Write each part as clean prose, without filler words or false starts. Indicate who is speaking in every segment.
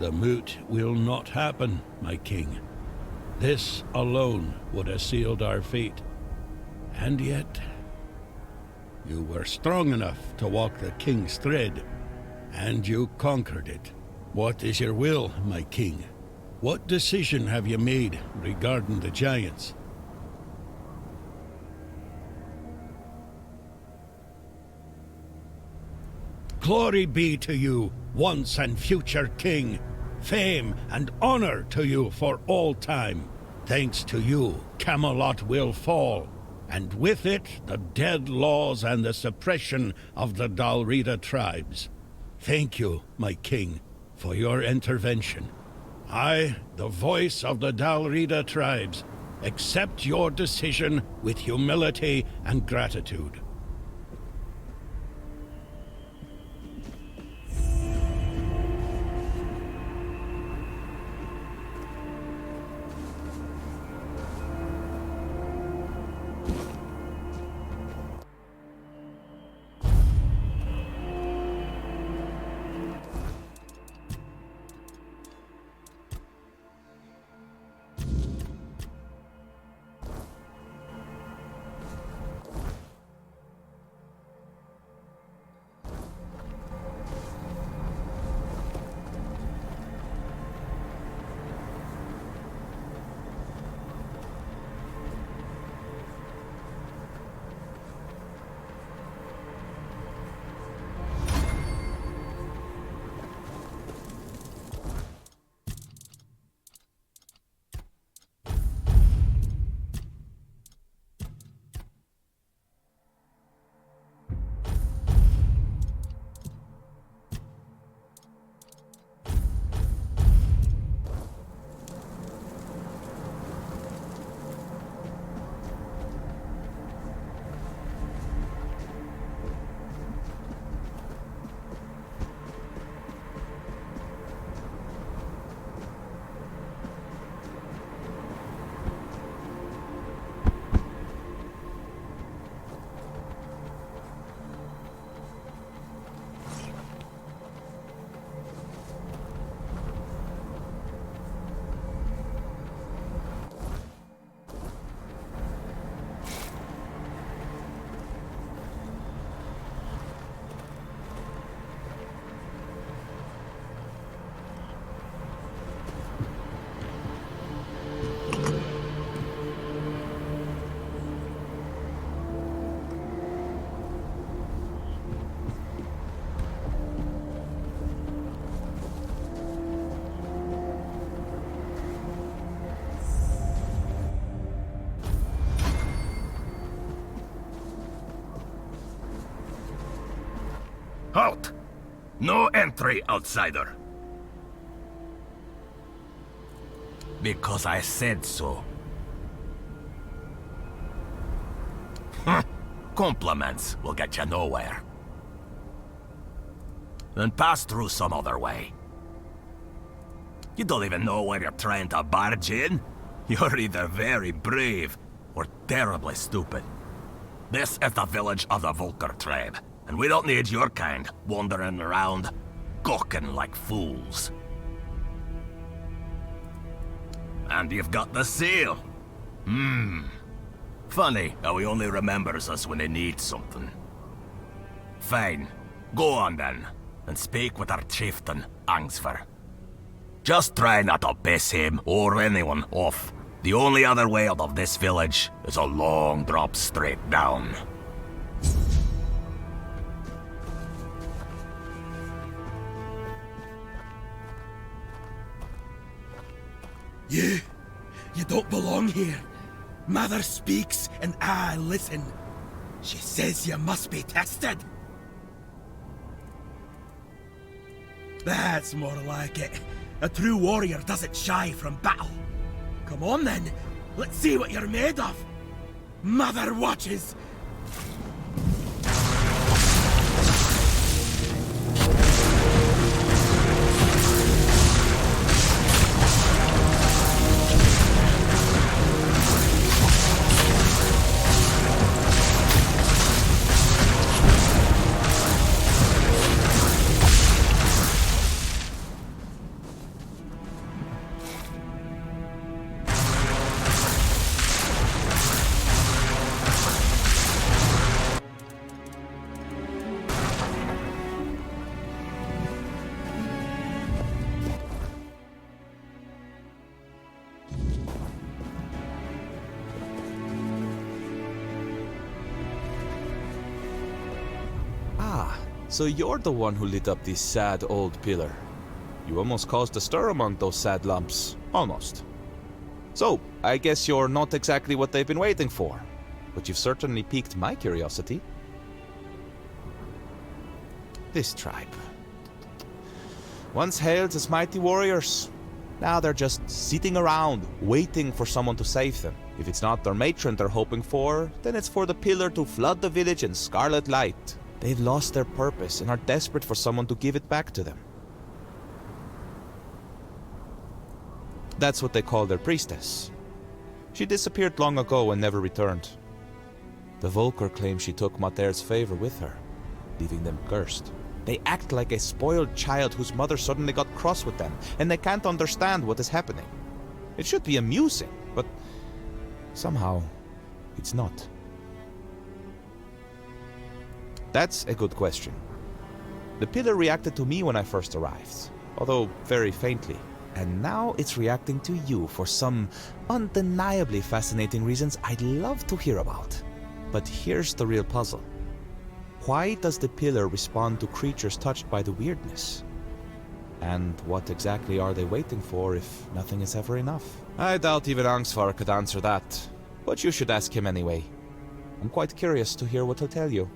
Speaker 1: The moot will not happen, my king. This alone would have sealed our fate. And yet, you were strong enough to walk the king's thread, and you conquered it. What is your will, my king? What decision have you made regarding the giants? Glory be to you, once and future king. Fame and honor to you for all time. Thanks to you, Camelot will fall, and with it, the dead laws and the suppression of the Dalrida tribes. Thank you, my king, for your intervention. I, the voice of the Dalrida tribes, accept your decision with humility and gratitude.
Speaker 2: Halt! No entry, outsider! Because I said so. Compliments will get you nowhere. Then pass through some other way. You don't even know where you're trying to barge in. You're either very brave or terribly stupid. This is the village of the Volker tribe, and we don't need your kind wandering around, gawking like fools. And you've got the seal. Funny how he only remembers us when he needs something. Fine. Go on then, and speak with our chieftain, Angsver. Just try not to piss him or anyone off. The only other way out of this village is a long drop straight down.
Speaker 3: You don't belong here. Mother speaks and I listen. She says you must be tested. That's more like it. A true warrior doesn't shy from battle. Come on then, let's see what you're made of. Mother watches.
Speaker 4: So you're the one who lit up this sad old pillar. You almost caused a stir among those sad lumps. Almost. So, I guess you're not exactly what they've been waiting for. But you've certainly piqued my curiosity. This tribe. Once hailed as mighty warriors. Now they're just sitting around, waiting for someone to save them. If it's not their matron they're hoping for, then it's for the pillar to flood the village in scarlet light. They've lost their purpose and are desperate for someone to give it back to them. That's what they call their priestess. She disappeared long ago and never returned. The Volker claim she took Mater's favor with her, leaving them cursed. They act like a spoiled child whose mother suddenly got cross with them, and they can't understand what is happening. It should be amusing, but somehow it's not. That's a good question. The pillar reacted to me when I first arrived, although very faintly. And now it's reacting to you for some undeniably fascinating reasons I'd love to hear about. But here's the real puzzle. Why does the pillar respond to creatures touched by the weirdness? And what exactly are they waiting for if nothing is ever enough? I doubt even Angsvar could answer that, but you should ask him anyway. I'm quite curious to hear what he'll tell you.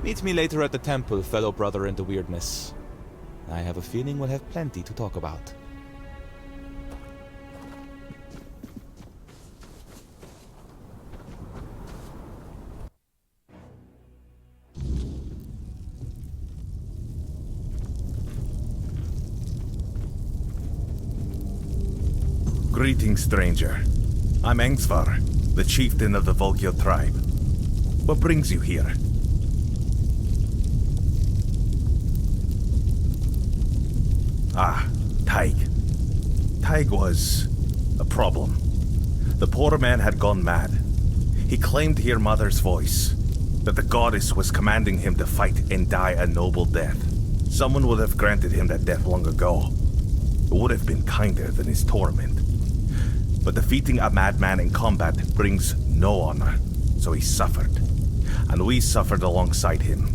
Speaker 4: Meet me later at the temple, fellow brother in the weirdness. I have a feeling we'll have plenty to talk about.
Speaker 5: Greetings, stranger. I'm Angsvar, the chieftain of the Volkio tribe. What brings you here? Ah, Taig. Taig was a problem. The poor man had gone mad. He claimed to hear Mother's voice, that the goddess was commanding him to fight and die a noble death. Someone would have granted him that death long ago. It would have been kinder than his torment. But defeating a madman in combat brings no honor, so he suffered. And we suffered alongside him.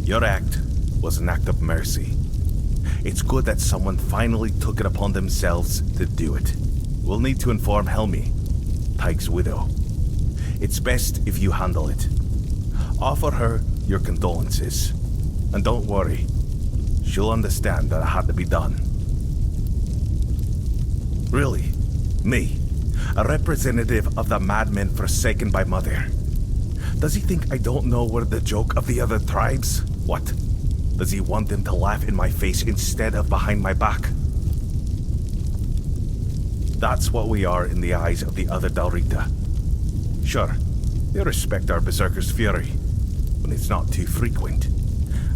Speaker 5: Your act was an act of mercy. It's good that someone finally took it upon themselves to do it. We'll need to inform Helmi, Taig's widow. It's best if you handle it. Offer her your condolences. And don't worry, she'll understand that it had to be done. Really, me, a representative of the madmen forsaken by Mother. Does he think I don't know we're the joke of the other tribes? What? Does he want them to laugh in my face instead of behind my back? That's what we are in the eyes of the other Dalrita. Sure, they respect our berserker's fury, when it's not too frequent,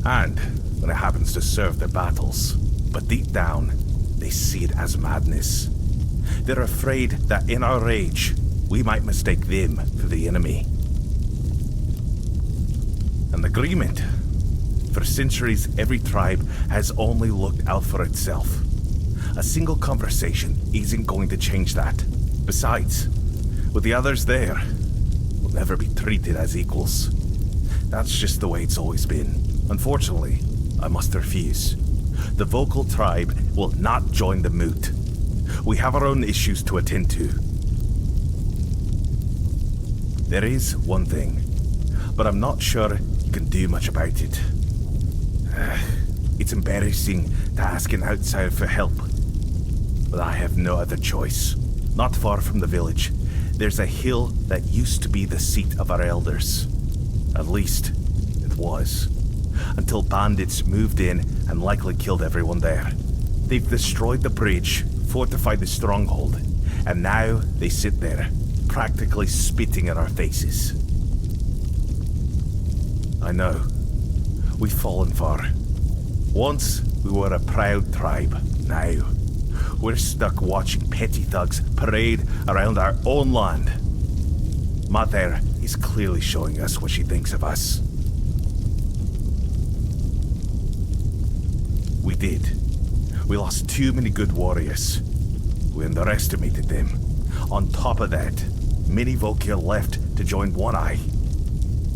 Speaker 5: and when it happens to serve their battles. But deep down, they see it as madness. They're afraid that in our rage, we might mistake them for the enemy. An agreement. For centuries, every tribe has only looked out for itself. A single conversation isn't going to change that. Besides, with the others there, we'll never be treated as equals. That's just the way it's always been. Unfortunately, I must refuse. The vocal tribe will not join the moot. We have our own issues to attend to. There is one thing, but I'm not sure you can do much about it. It's embarrassing to ask an outsider for help, but I have no other choice. Not far from the village, there's a hill that used to be the seat of our elders. At least, it was. Until bandits moved in and likely killed everyone there. They've destroyed the bridge, fortified the stronghold, and now they sit there, practically spitting in our faces. I know. We've fallen far. Once, we were a proud tribe. Now, we're stuck watching petty thugs parade around our own land. Mother is clearly showing us what she thinks of us. We did. We lost too many good warriors. We underestimated them. On top of that, many Volkir left to join One Eye.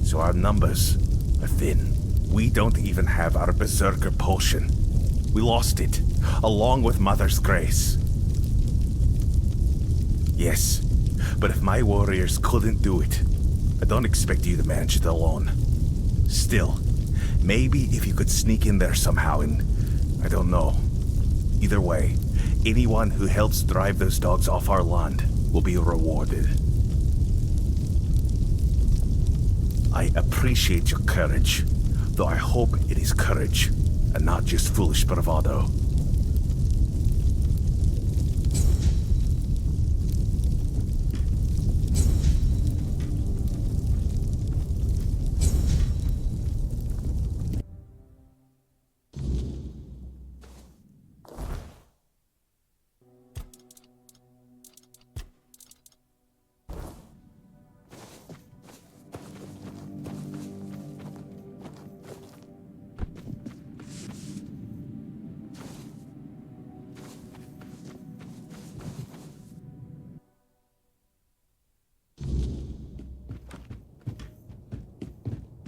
Speaker 5: So our numbers are thin. We don't even have our Berserker potion. We lost it, along with Mother's Grace. Yes, but if my warriors couldn't do it, I don't expect you to manage it alone. Still, maybe if you could sneak in there somehow and... I don't know. Either way, anyone who helps drive those dogs off our land will be rewarded. I appreciate your courage, though I hope it is courage, and not just foolish bravado.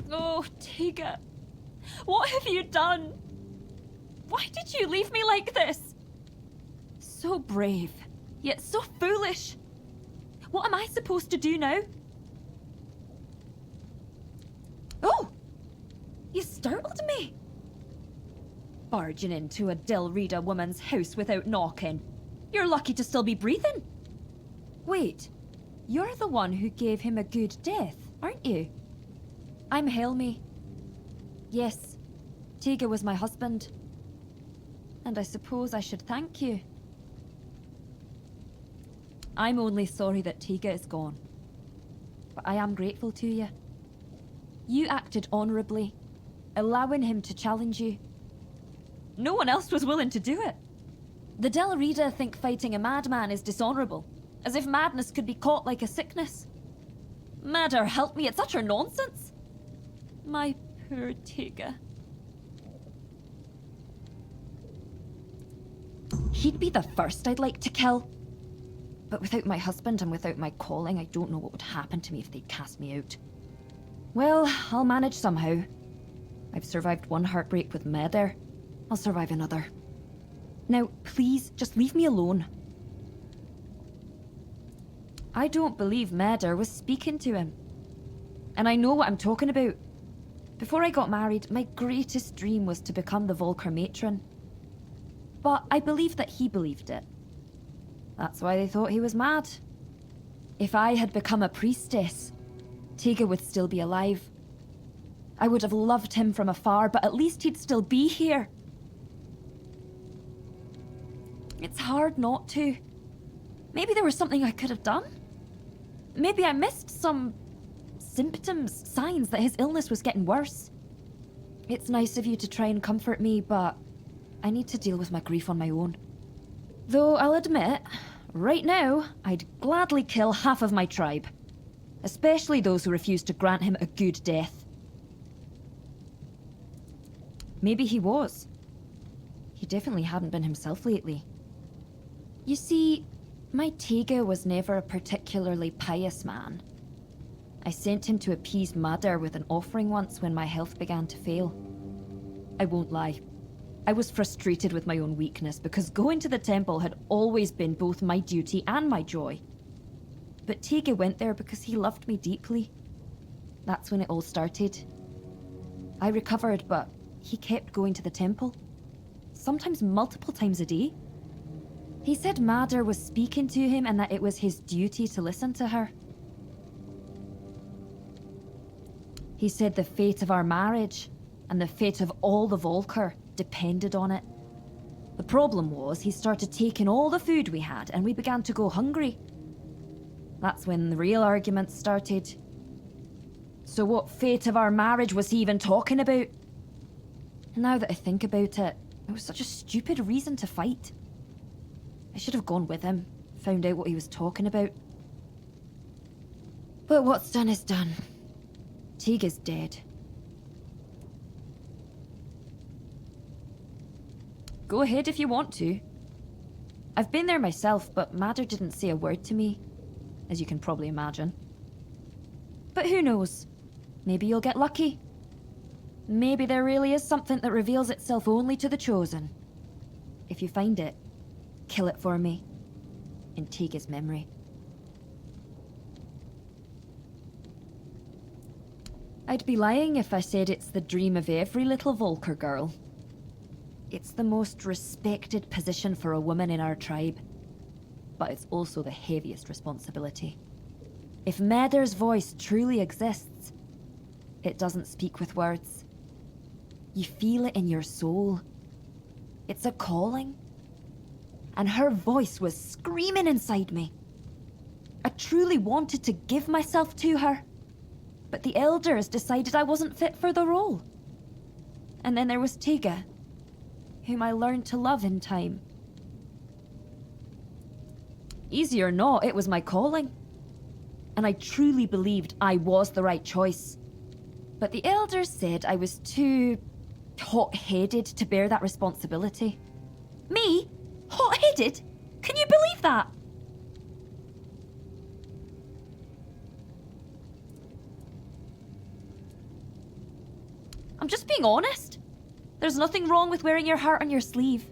Speaker 6: Oh, Tiga, what have you done? Why did you leave me like this? So brave, yet so foolish. What am I supposed to do now? Oh! You startled me! Barging into a Dilrida woman's house without knocking. You're lucky to still be breathing. Wait, you're the one who gave him a good death, aren't you? I'm Helmi. Yes, Tiga was my husband. And I suppose I should thank you. I'm only sorry that Tiga is gone. But I am grateful to you. You acted honorably, allowing him to challenge you. No one else was willing to do it. The Dilrida think fighting a madman is dishonorable, as if madness could be caught like a sickness. Madder, help me, it's utter nonsense. My poor Tiga. He'd be the first I'd like to kill. But without my husband and without my calling, I don't know what would happen to me if they'd cast me out. Well, I'll manage somehow. I've survived one heartbreak with Meder. I'll survive another. Now, please, just leave me alone. I don't believe Meder was speaking to him. And I know what I'm talking about. Before I got married, my greatest dream was to become the Volker matron. But I believe that he believed it. That's why they thought he was mad. If I had become a priestess, Tiga would still be alive. I would have loved him from afar, but at least he'd still be here. It's hard not to. Maybe there was something I could have done. Maybe I missed some symptoms, signs that his illness was getting worse. It's nice of you to try and comfort me, but I need to deal with my grief on my own. Though I'll admit, right now, I'd gladly kill half of my tribe. Especially those who refuse to grant him a good death. Maybe he was. He definitely hadn't been himself lately. You see, my Tiga was never a particularly pious man. I sent him to appease Madar with an offering once when my health began to fail. I won't lie. I was frustrated with my own weakness because going to the temple had always been both my duty and my joy. But Tiga went there because he loved me deeply. That's when it all started. I recovered, but he kept going to the temple. Sometimes multiple times a day. He said Madar was speaking to him and that it was his duty to listen to her. He said the fate of our marriage and the fate of all the Volker depended on it. The problem was he started taking all the food we had and we began to go hungry. That's when the real arguments started. So what fate of our marriage was he even talking about? Now that I think about it, it was such a stupid reason to fight. I should have gone with him, found out what he was talking about. But what's done is done. Tiga's dead. Go ahead if you want to. I've been there myself, but Madder didn't say a word to me. as you can probably imagine. But who knows? Maybe you'll get lucky. Maybe there really is something that reveals itself only to the chosen. If you find it, kill it for me, in Tega's memory. I'd be lying if I said it's the dream of every little Volker girl. It's the most respected position for a woman in our tribe, but it's also the heaviest responsibility. If Meder's voice truly exists, it doesn't speak with words. You feel it in your soul. It's a calling. And her voice was screaming inside me. I truly wanted to give myself to her, but the elders decided I wasn't fit for the role. And then there was Tega, whom I learned to love in time. Easy or not, it was my calling. And I truly believed I was the right choice. But the elders said I was too hot-headed to bear that responsibility. Me? Hot-headed? Can you believe that? I'm just being honest. There's nothing wrong with wearing your heart on your sleeve.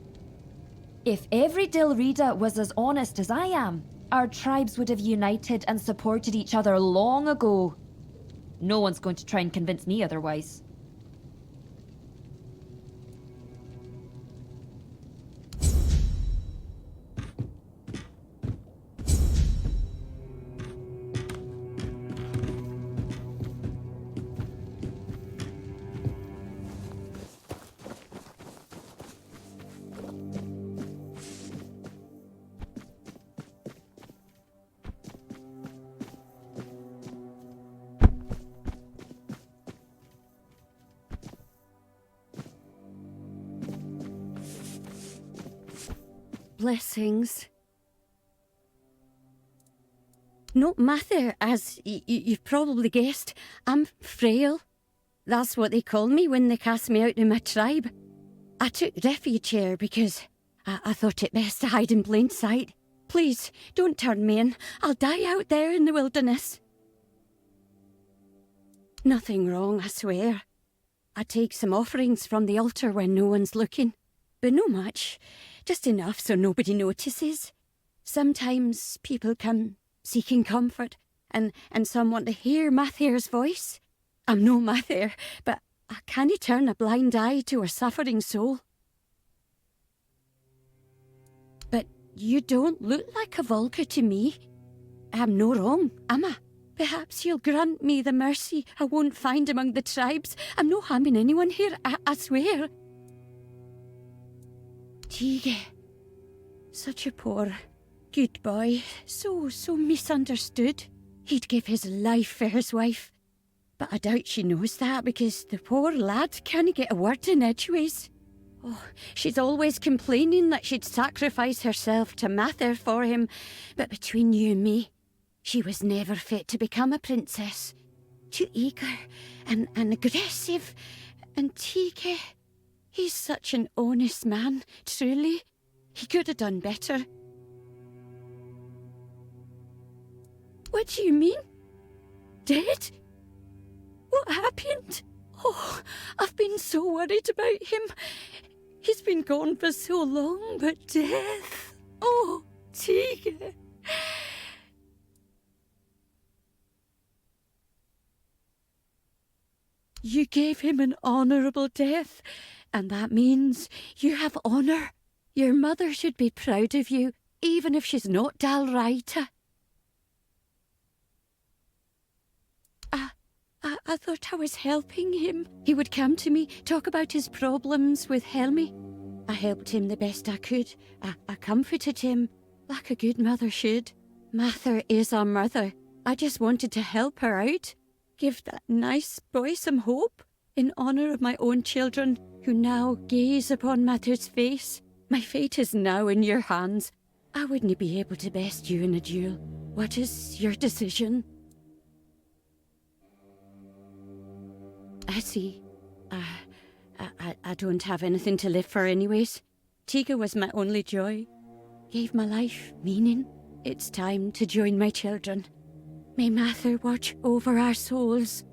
Speaker 6: If every Dilrida was as honest as I am, our tribes would have united and supported each other long ago. No one's going to try and convince me otherwise.
Speaker 7: Blessings. Not Mather, as you've probably guessed. I'm frail. That's what they call me when they cast me out of my tribe. I took refuge here because I thought it best to hide in plain sight. Please, don't turn me in. I'll die out there in the wilderness. Nothing wrong, I swear. I take some offerings from the altar when no one's looking. But no much. Just enough so nobody notices. Sometimes people come seeking comfort, and some want to hear Mather's voice. I'm no Mather, but I can't turn a blind eye to a suffering soul. But you don't look like a Volker to me. I'm no wrong, am I? Perhaps you'll grant me the mercy I won't find among the tribes. I'm no harming anyone here, I swear. Tega. Such a poor, good boy. So misunderstood. He'd give his life for his wife. But I doubt she knows that because the poor lad can't get a word in edgeways. Oh, she's always complaining that she'd sacrifice herself to Mather for him. But between you and me, she was never fit to become a princess. Too eager and aggressive. And Tega, he's such an honest man, truly. He could have done better. What do you mean? Dead? What happened? Oh, I've been so worried about him. He's been gone for so long, but death... Oh, Tega. You gave him an honourable death, and that means you have honour. Your mother should be proud of you, even if she's not Dalraita. I thought I was helping him. He would come to me, talk about his problems with Helmi. I helped him the best I could. I comforted him, like a good mother should. Mather is our mother. I just wanted to help her out. Give that nice boy some hope, in honour of my own children, who now gaze upon Mather's face. My fate is now in your hands. I wouldn't be able to best you in a duel. What is your decision? I see. I don't have anything to live for anyways. Tega was my only joy. Gave my life meaning. It's time to join my children. May Mather watch over our souls.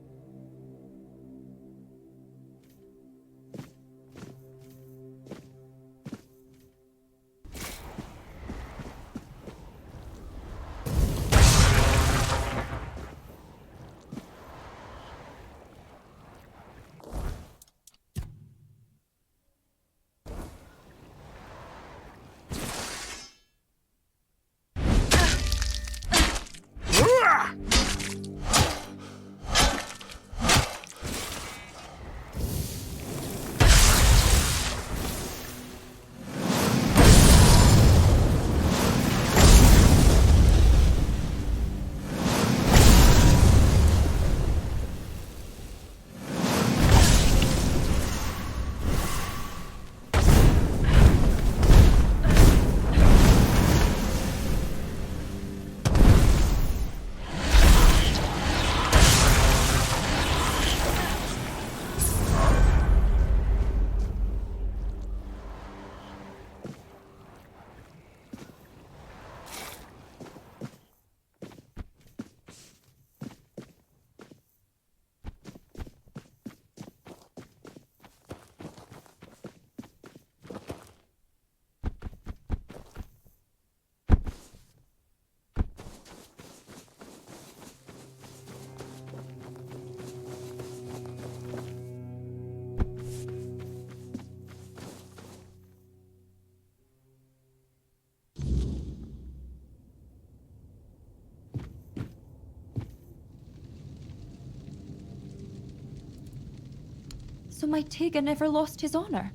Speaker 6: So my Tega never lost his honor.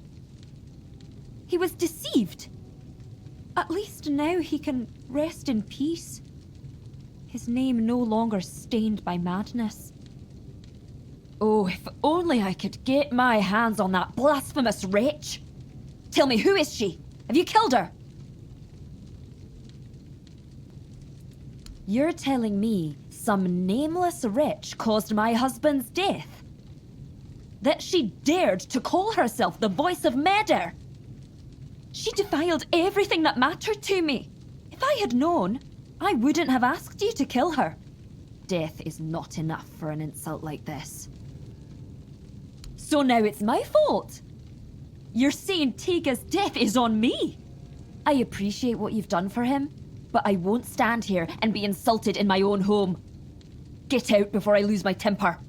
Speaker 6: He was deceived. At least now he can rest in peace. His name no longer stained by madness. Oh, if only I could get my hands on that blasphemous wretch! Tell me, who is she? Have you killed her? You're telling me some nameless wretch caused my husband's death? That she dared to call herself the voice of Medr? She defiled everything that mattered to me. If I had known, I wouldn't have asked you to kill her. Death is not enough for an insult like this. So now it's my fault? You're saying Tega's death is on me? I appreciate what you've done for him, but I won't stand here and be insulted in my own home. Get out before I lose my temper.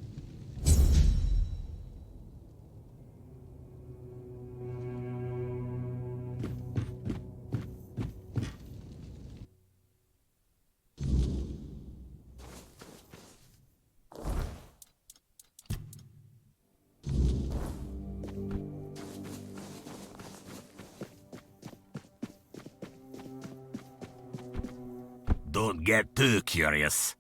Speaker 2: Don't get too curious.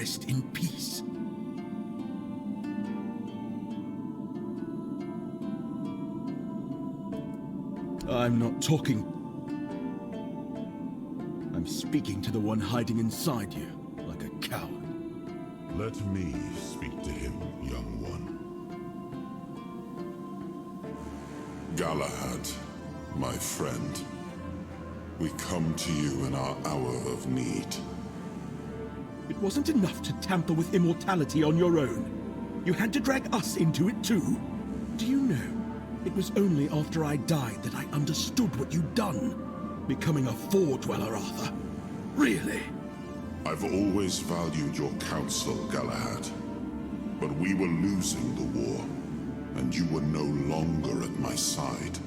Speaker 3: rest in peace. I'm not talking. I'm speaking to the one hiding inside you, like a coward.
Speaker 8: Let me speak to him, young one. Galahad, my friend, we come to you in our hour of need.
Speaker 3: It wasn't enough to tamper with immortality on your own. You had to drag us into it too. Do you know, it was only after I died that I understood what you'd done. Becoming a Four-Dweller, Arthur. Really?
Speaker 8: I've always valued your counsel, Galahad. But we were losing the war, and you were no longer at my side.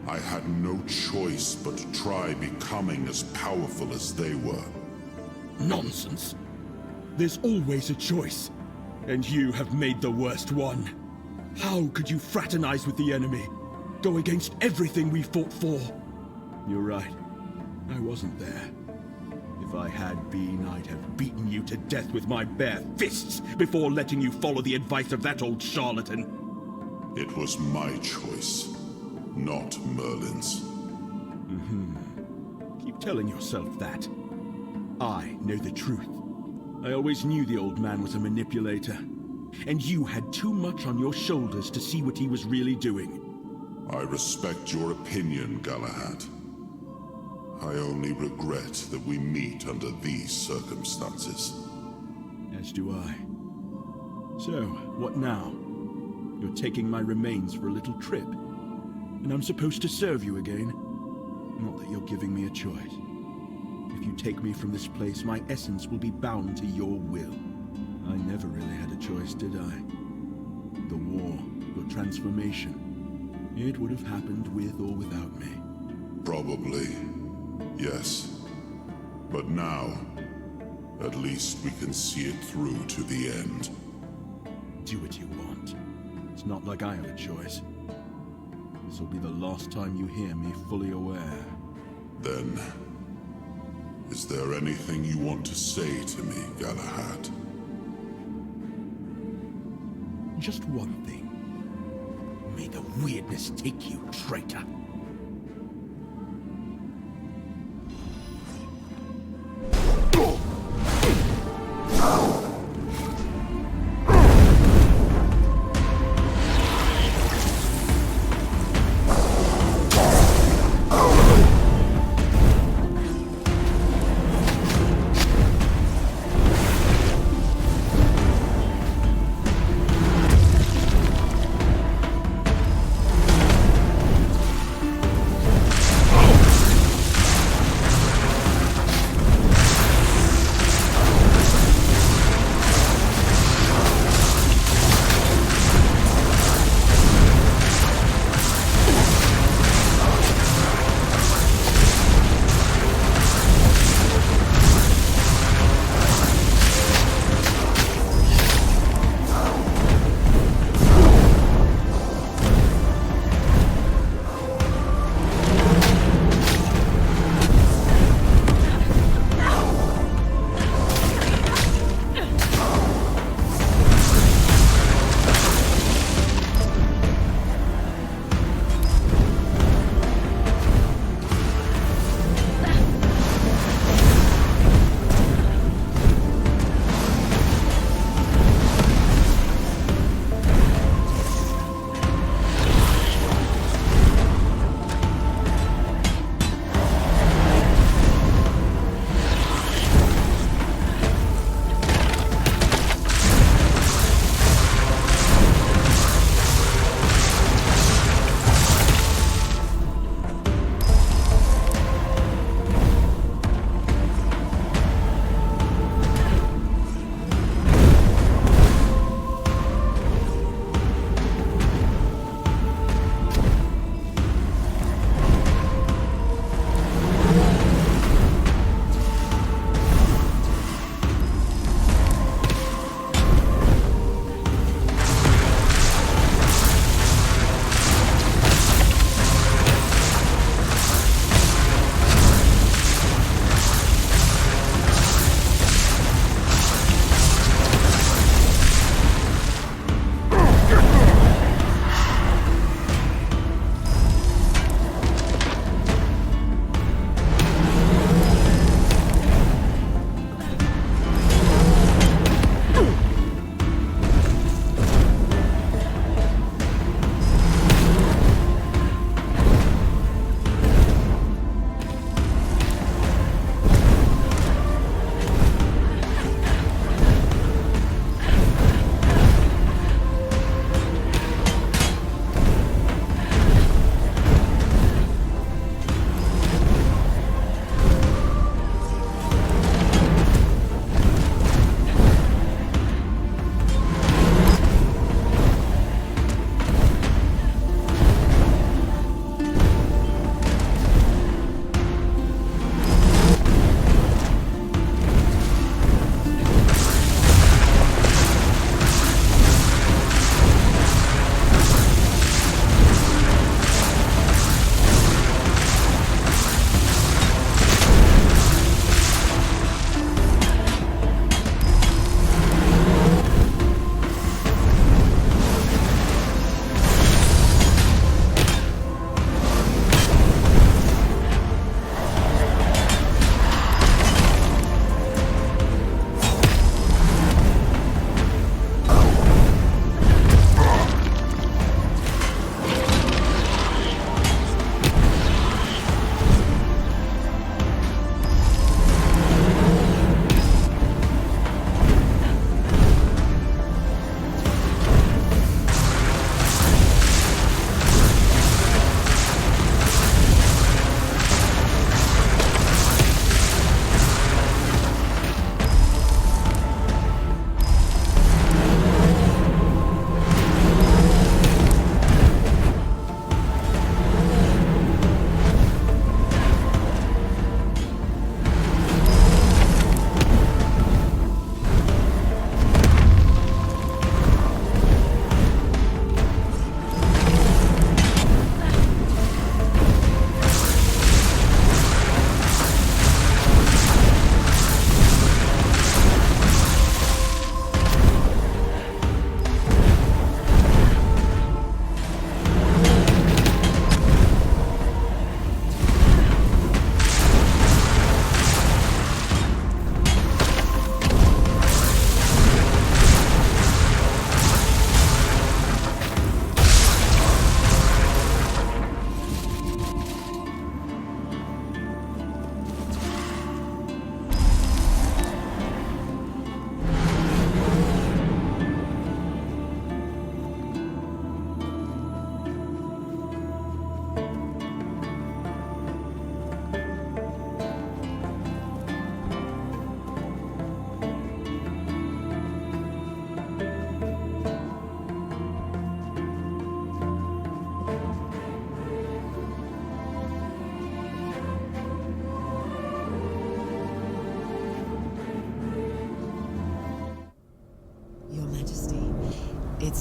Speaker 8: I had no choice but to try becoming as powerful as they were.
Speaker 3: Nonsense. There's always a choice, and you have made the worst one. How could you fraternize with the enemy? Go against everything we fought for? You're right. I wasn't there. If I had been, I'd have beaten you to death with my bare fists before letting you follow the advice of that old charlatan.
Speaker 8: It was my choice, not Merlin's.
Speaker 3: Keep telling yourself that. I know the truth. I always knew the old man was a manipulator. And you had too much on your shoulders to see what he was really doing.
Speaker 8: I respect your opinion, Galahad. I only regret that we meet under these circumstances.
Speaker 3: As do I. So, what now? You're taking my remains for a little trip. And I'm supposed to serve you again? Not that you're giving me a choice. If you take me from this place, my essence will be bound to your will. I never really had a choice, did I? The war, your transformation. It would have happened with or without me.
Speaker 8: Probably, yes. But now, at least we can see it through to the end.
Speaker 3: Do what you want. It's not like I have a choice. This will be the last time you hear me fully aware.
Speaker 8: Then, is there anything you want to say to me, Galahad?
Speaker 3: Just one thing. May the weirdness take you, traitor.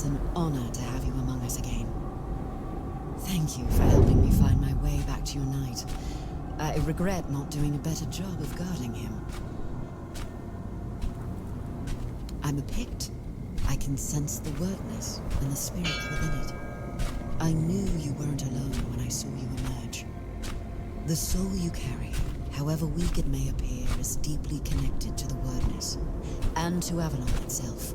Speaker 9: It's an honor to have you among us again. Thank you for helping me find my way back to your knight. I regret not doing a better job of guarding him. I'm a Pict. I can sense the wordness and the spirit within it. I knew you weren't alone when I saw you emerge. The soul you carry, however weak it may appear, is deeply connected to the wordness, and to Avalon itself.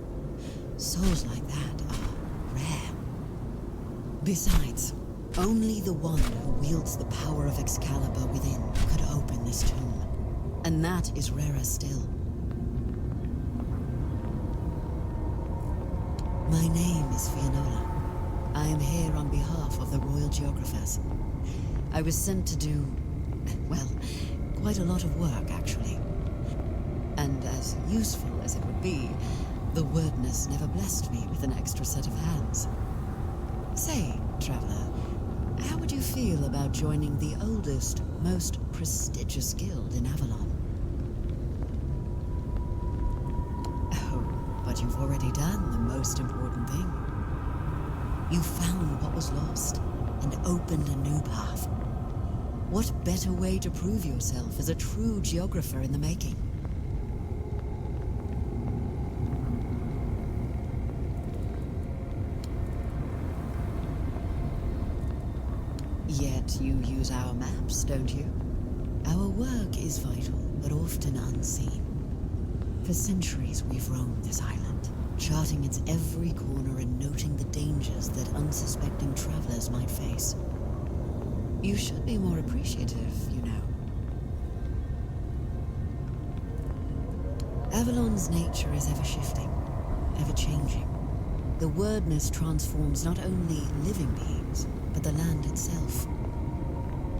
Speaker 9: Souls like that are rare. Besides, only the one who wields the power of Excalibur within could open this tomb, and that is rarer still. My name is Fiona. I am here on behalf of the Royal Geographers. I was sent to do, well, quite a lot of work, actually. And as useful as it would be, the wordness never blessed me with an extra set of hands. Say, traveler, how would you feel about joining the oldest, most prestigious guild in Avalon? Oh, but you've already done the most important thing. You found what was lost and opened a new path. What better way to prove yourself as a true geographer in the making? Yet you use our maps, don't you? Our work is vital, but often unseen. For centuries we've roamed this island, charting its every corner and noting the dangers that unsuspecting travelers might face. You should be more appreciative, you know. Avalon's nature is ever-shifting, ever-changing. The wordness transforms not only living beings, but the land itself.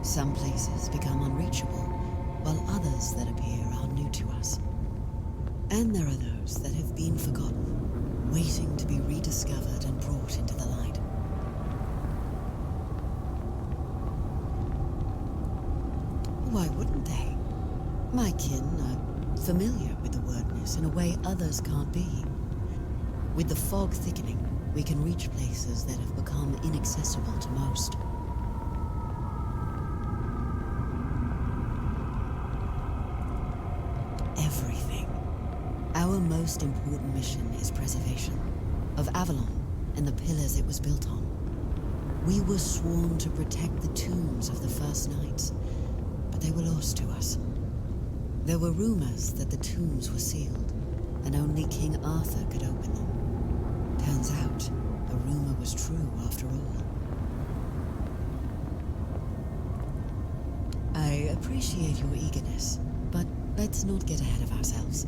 Speaker 9: Some places become unreachable, while others that appear are new to us. And there are those that have been forgotten, waiting to be rediscovered and brought into the light. Why wouldn't they? My kin are familiar with the wordness in a way others can't be. With the fog thickening, we can reach places that have become inaccessible to most. Everything. Our most important mission is preservation of Avalon and the pillars it was built on. We were sworn to protect the tombs of the first knights, but they were lost to us. There were rumors that the tombs were sealed, and only King Arthur could open them. Turns out, the rumor was true after all. I appreciate your eagerness, but let's not get ahead of ourselves.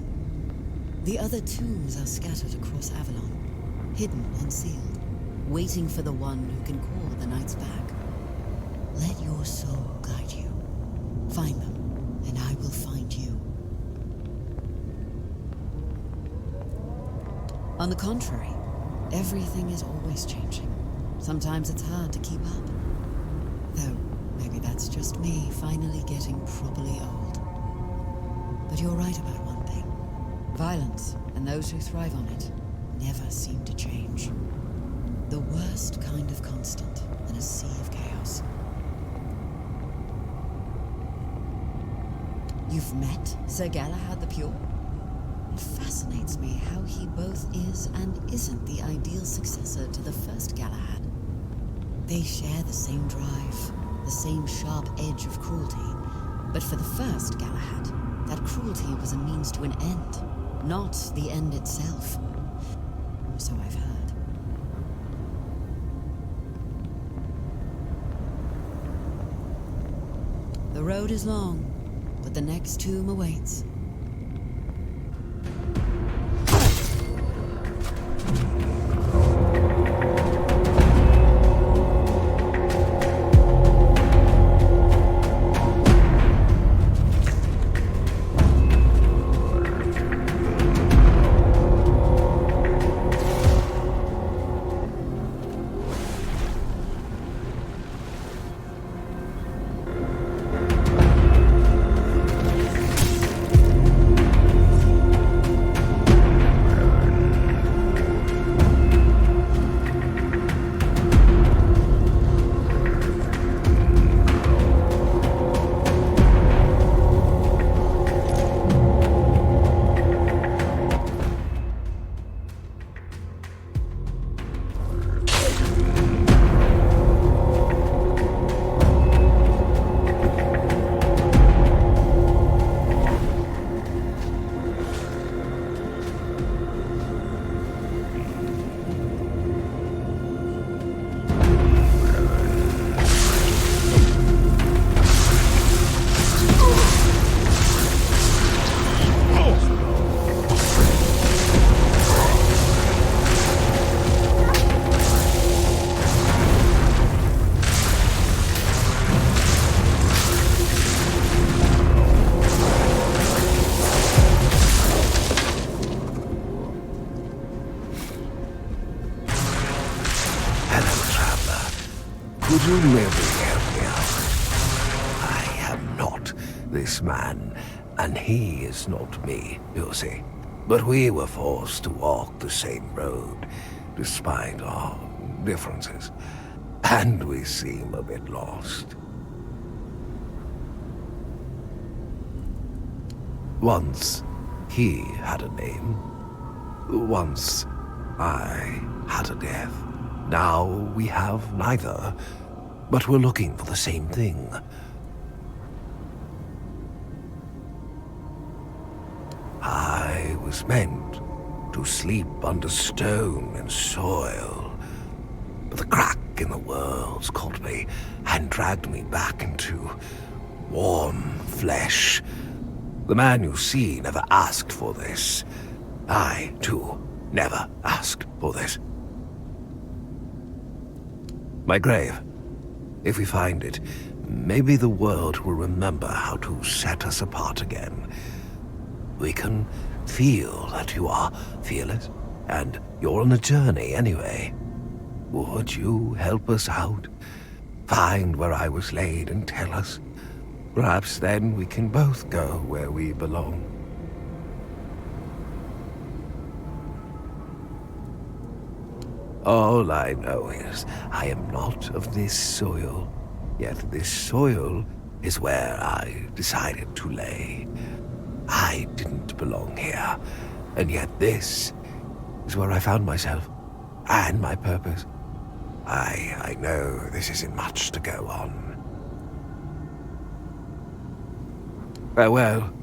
Speaker 9: The other tombs are scattered across Avalon, hidden and sealed, waiting for the one who can call the knights back. Let your soul guide you. Find them, and I will find you. On the contrary, everything is always changing. Sometimes it's hard to keep up. Though, maybe that's just me finally getting properly old. But you're right about one thing. Violence, and those who thrive on it, never seem to change. The worst kind of constant in a sea of chaos. You've met Sir Galahad the Pure? It fascinates me how he both is and isn't the ideal successor to the first Galahad. They share the same drive, the same sharp edge of cruelty. But for the first Galahad, that cruelty was a means to an end, not the end itself. Or so I've heard. The road is long, but the next tomb awaits.
Speaker 10: Could you maybe help me out? I am not this man, and he is not me, you see. But we were forced to walk the same road, despite our differences. And we seem a bit lost. Once, he had a name. Once, I had a death. Now we have neither, but we're looking for the same thing. I was meant to sleep under stone and soil, but the crack in the worlds caught me and dragged me back into warm flesh. The man you see never asked for this. I, too, never asked for this. My grave. If we find it, maybe the world will remember how to set us apart again. We can feel that you are fearless, and you're on a journey anyway. Would you help us out? Find where I was laid and tell us. Perhaps then we can both go where we belong. All I know is I am not of this soil, yet this soil is where I decided to lay. I didn't belong here, and yet this is where I found myself, and my purpose. I know this isn't much to go on. Farewell.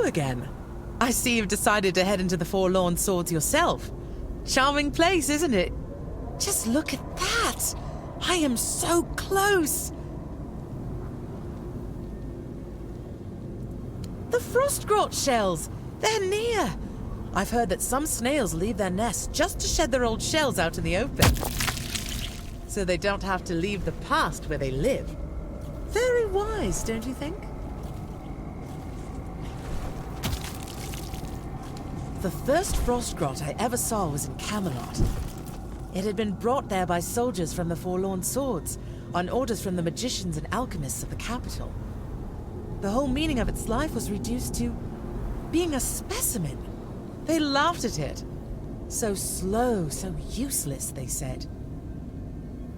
Speaker 11: Again. I see you've decided to head into the Forlorn Swords yourself. Charming place, isn't it? Just look at that! I am so close! The Frostgrot shells! They're near! I've heard that some snails leave their nests just to shed their old shells out in the open. So they don't have to leave the past where they live. Very wise, don't you think? The first Frostgrot I ever saw was in Camelot. It had been brought there by soldiers from the Forlorn Swords, on orders from the magicians and alchemists of the capital. The whole meaning of its life was reduced to being a specimen. They laughed at it. So slow, so useless, they said.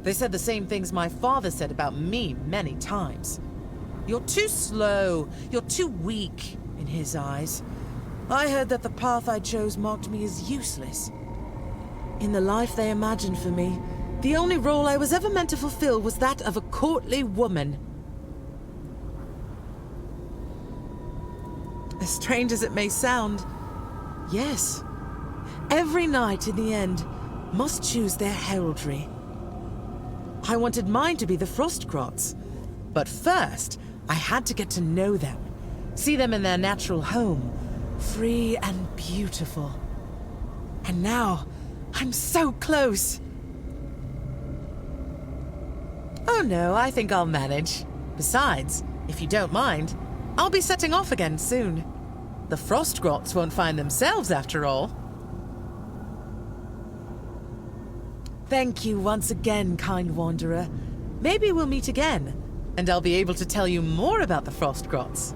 Speaker 11: They said the same things my father said about me many times. You're too slow, you're too weak, in his eyes. I heard that the path I chose marked me as useless. In the life they imagined for me, the only role I was ever meant to fulfill was that of a courtly woman. As strange as it may sound, yes, every knight in the end must choose their heraldry. I wanted mine to be the Frostgrots, but first I had to get to know them, see them in their natural home, free and beautiful. And now, I'm so close. Oh no, I think I'll manage. Besides, if you don't mind, I'll be setting off again soon. The Frostgrots won't find themselves after all. Thank you once again, kind wanderer. Maybe we'll meet again, and I'll be able to tell you more about the Frost Grots.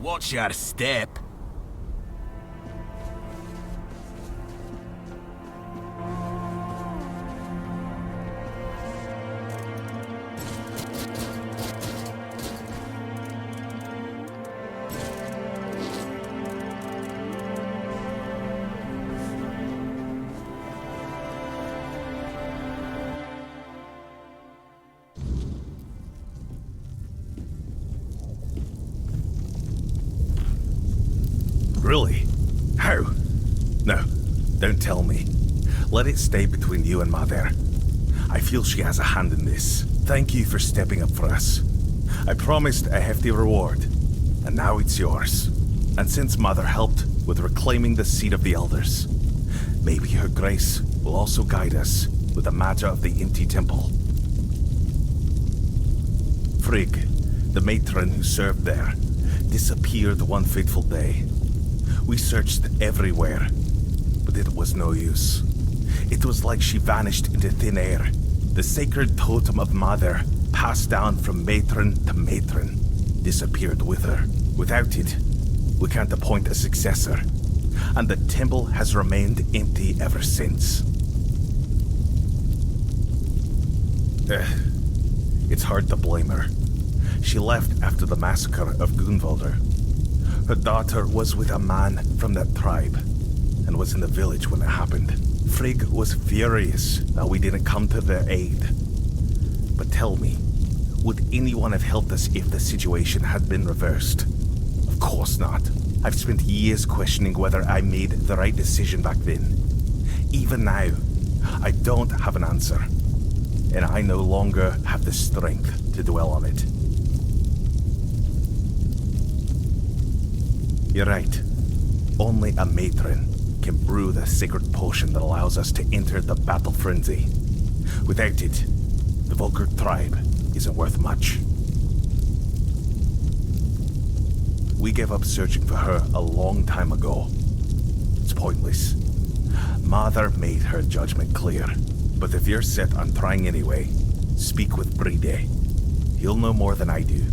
Speaker 2: Watch your step.
Speaker 5: Really? How? No, don't tell me. Let it stay between you and Mother. I feel she has a hand in this. Thank you for stepping up for us. I promised a hefty reward, and now it's yours. And since Mother helped with reclaiming the seat of the Elders, maybe her grace will also guide us with the matter of the empty temple. Frigg, the matron who served there, disappeared one fateful day. We searched everywhere, but it was no use. It was like she vanished into thin air. The sacred totem of Mother, passed down from matron to matron, disappeared with her. Without it, we can't appoint a successor, and the temple has remained empty ever since. It's hard to blame her. She left after the massacre of Gunvalder. Her daughter was with a man from that tribe, and was in the village when it happened. Frigg was furious that we didn't come to their aid. But tell me, would anyone have helped us if the situation had been reversed? Of course not. I've spent years questioning whether I made the right decision back then. Even now, I don't have an answer, and I no longer have the strength to dwell on it. You're right. Only a matron can brew the sacred potion that allows us to enter the battle frenzy. Without it, the Volker tribe isn't worth much. We gave up searching for her a long time ago. It's pointless. Mother made her judgment clear. But if you're set on trying anyway, speak with Bride. He'll know more than I do.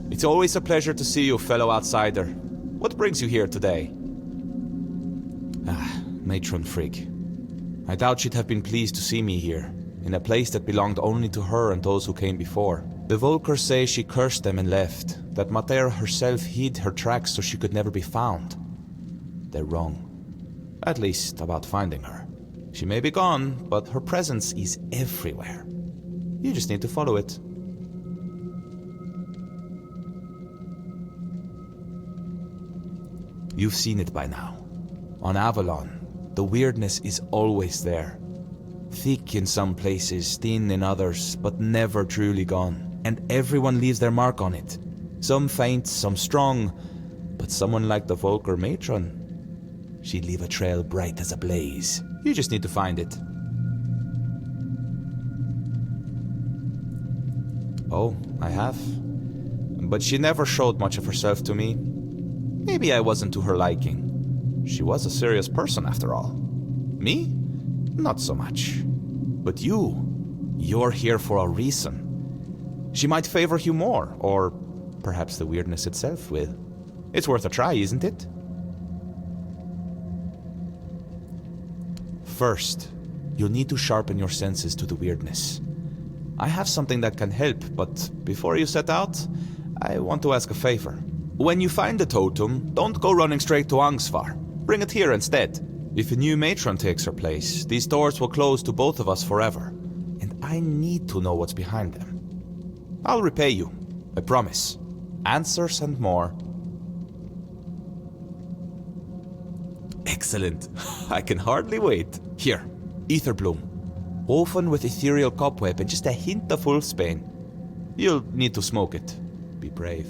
Speaker 4: It's always a pleasure to see you, fellow outsider. What brings you here today? Matron Frigg. I doubt she'd have been pleased to see me here, in a place that belonged only to her and those who came before. The Volkers say she cursed them and left, that Mater herself hid her tracks so she could never be found. They're wrong. At least about finding her. She may be gone, but her presence is everywhere. You just need to follow it. You've seen it by now. On Avalon, the weirdness is always there. Thick in some places, thin in others, but never truly gone. And everyone leaves their mark on it. Some faint, some strong, but someone like the Volker matron, she'd leave a trail bright as a blaze. You just need to find it. Oh, I have. But she never showed much of herself to me. Maybe I wasn't to her liking. She was a serious person after all. Me? Not so much. But you're here for a reason. She might favor you more, or perhaps the weirdness itself will. It's worth a try, isn't it? First, you'll need to sharpen your senses to the weirdness. I have something that can help, but before you set out, I want to ask a favor. When you find the totem, don't go running straight to Angsvar. Bring it here instead. If a new matron takes her place, these doors will close to both of us forever. And I need to know what's behind them. I'll repay you, I promise. Answers and more. Excellent. I can hardly wait. Here, ether bloom. Woven with ethereal cobweb and just a hint of wolfsbane. You'll need to smoke it. Be brave.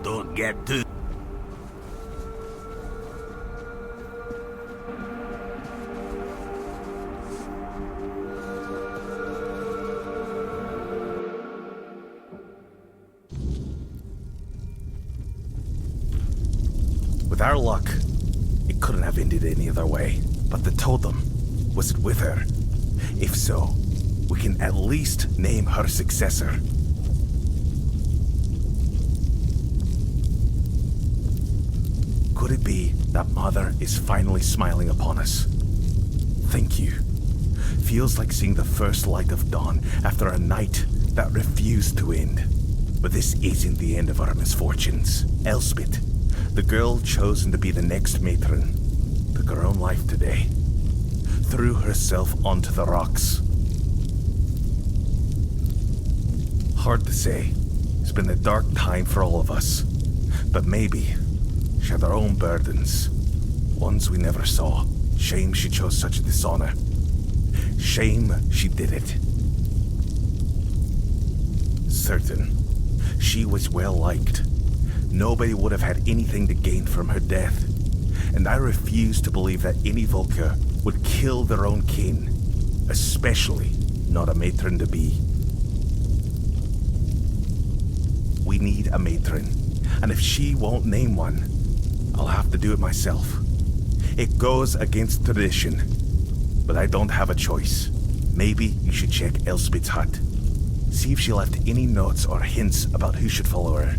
Speaker 2: Don't get too...
Speaker 5: With our luck, it couldn't have ended any other way. But the totem, was it with her? If so, we can at least name her successor. Could it be that Mother is finally smiling upon us? Thank you. Feels like seeing the first light of dawn after a night that refused to end. But this isn't the end of our misfortunes. Elspeth, the girl chosen to be the next matron, took her own life today. Threw herself onto the rocks. Hard to say. It's been a dark time for all of us. But maybe she had her own burdens. Ones we never saw. Shame she chose such a dishonor. Shame she did it. Certain. She was well liked. Nobody would have had anything to gain from her death. And I refuse to believe that any Volker would kill their own kin. Especially not a matron-to-be. We need a matron. And if she won't name one, I'll have to do it myself. It goes against tradition. But I don't have a choice. Maybe you should check Elspeth's hut. See if she left any notes or hints about who should follow her.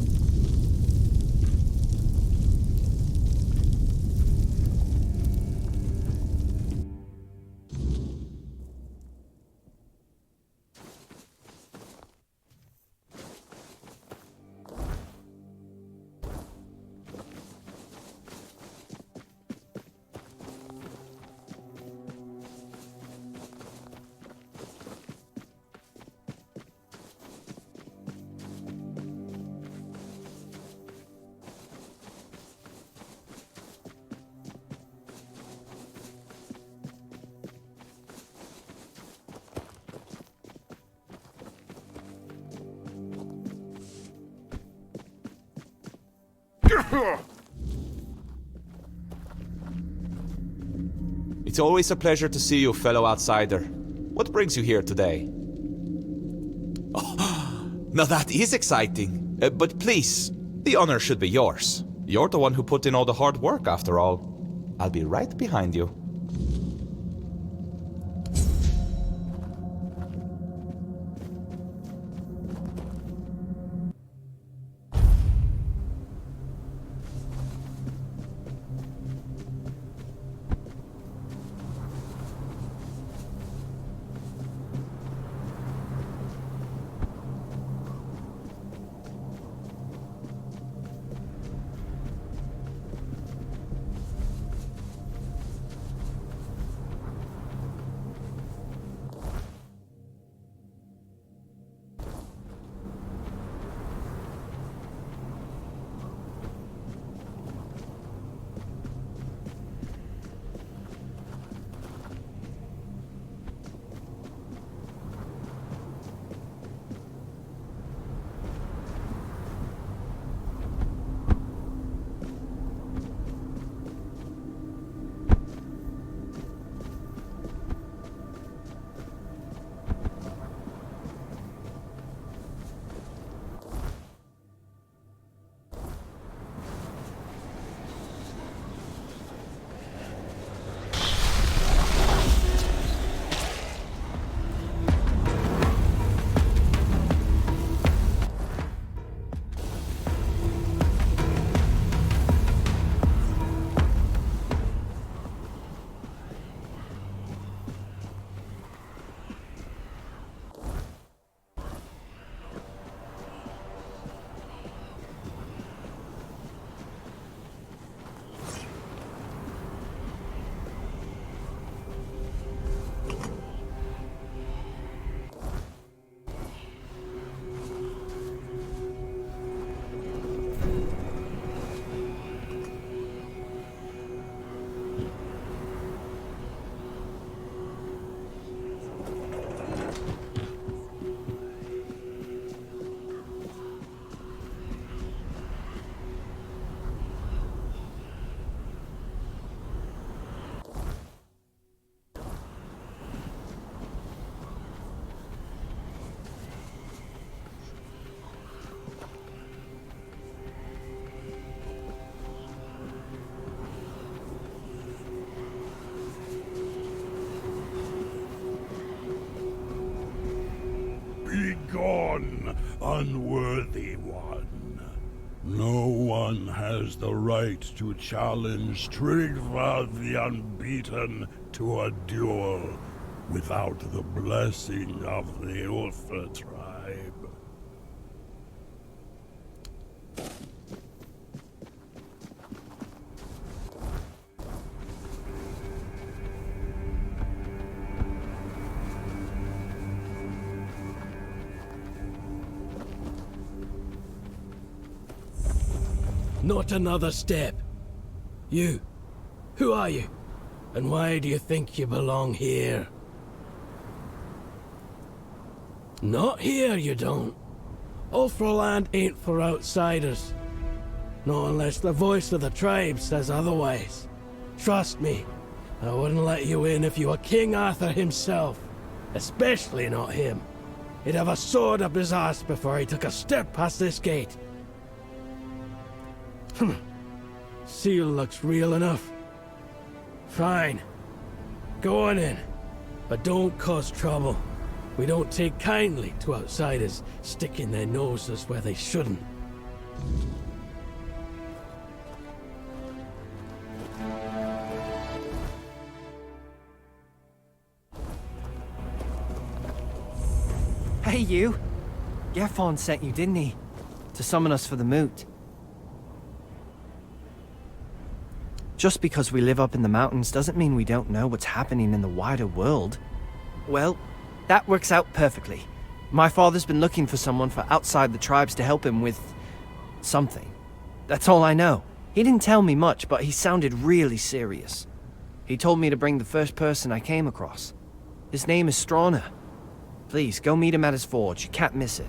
Speaker 4: It's always a pleasure to see you, fellow outsider. What brings you here today? Oh, now that is exciting. But please, the honor should be yours. You're the one who put in all the hard work, after all. I'll be right behind you.
Speaker 1: No one has the right to challenge Trigva the Unbeaten to a duel without the blessing of the Ulfa tribe.
Speaker 12: Not another step. You. Who are you? And why do you think you belong here? Not here, you don't. Ulfa land ain't for outsiders. Not unless the voice of the tribe says otherwise. Trust me, I wouldn't let you in if you were King Arthur himself. Especially not him. He'd have a sword up his ass before he took a step past this gate. Seal looks real enough. Fine. Go on in. But don't cause trouble. We don't take kindly to outsiders sticking their noses where they shouldn't.
Speaker 13: Hey, you! Gefon sent you, didn't he? To summon us for the moot. Just because we live up in the mountains doesn't mean we don't know what's happening in the wider world. Well, that works out perfectly. My father's been looking for someone for outside the tribes to help him with... something. That's all I know. He didn't tell me much, but he sounded really serious. He told me to bring the first person I came across. His name is Strana. Please, go meet him at his forge. You can't miss it.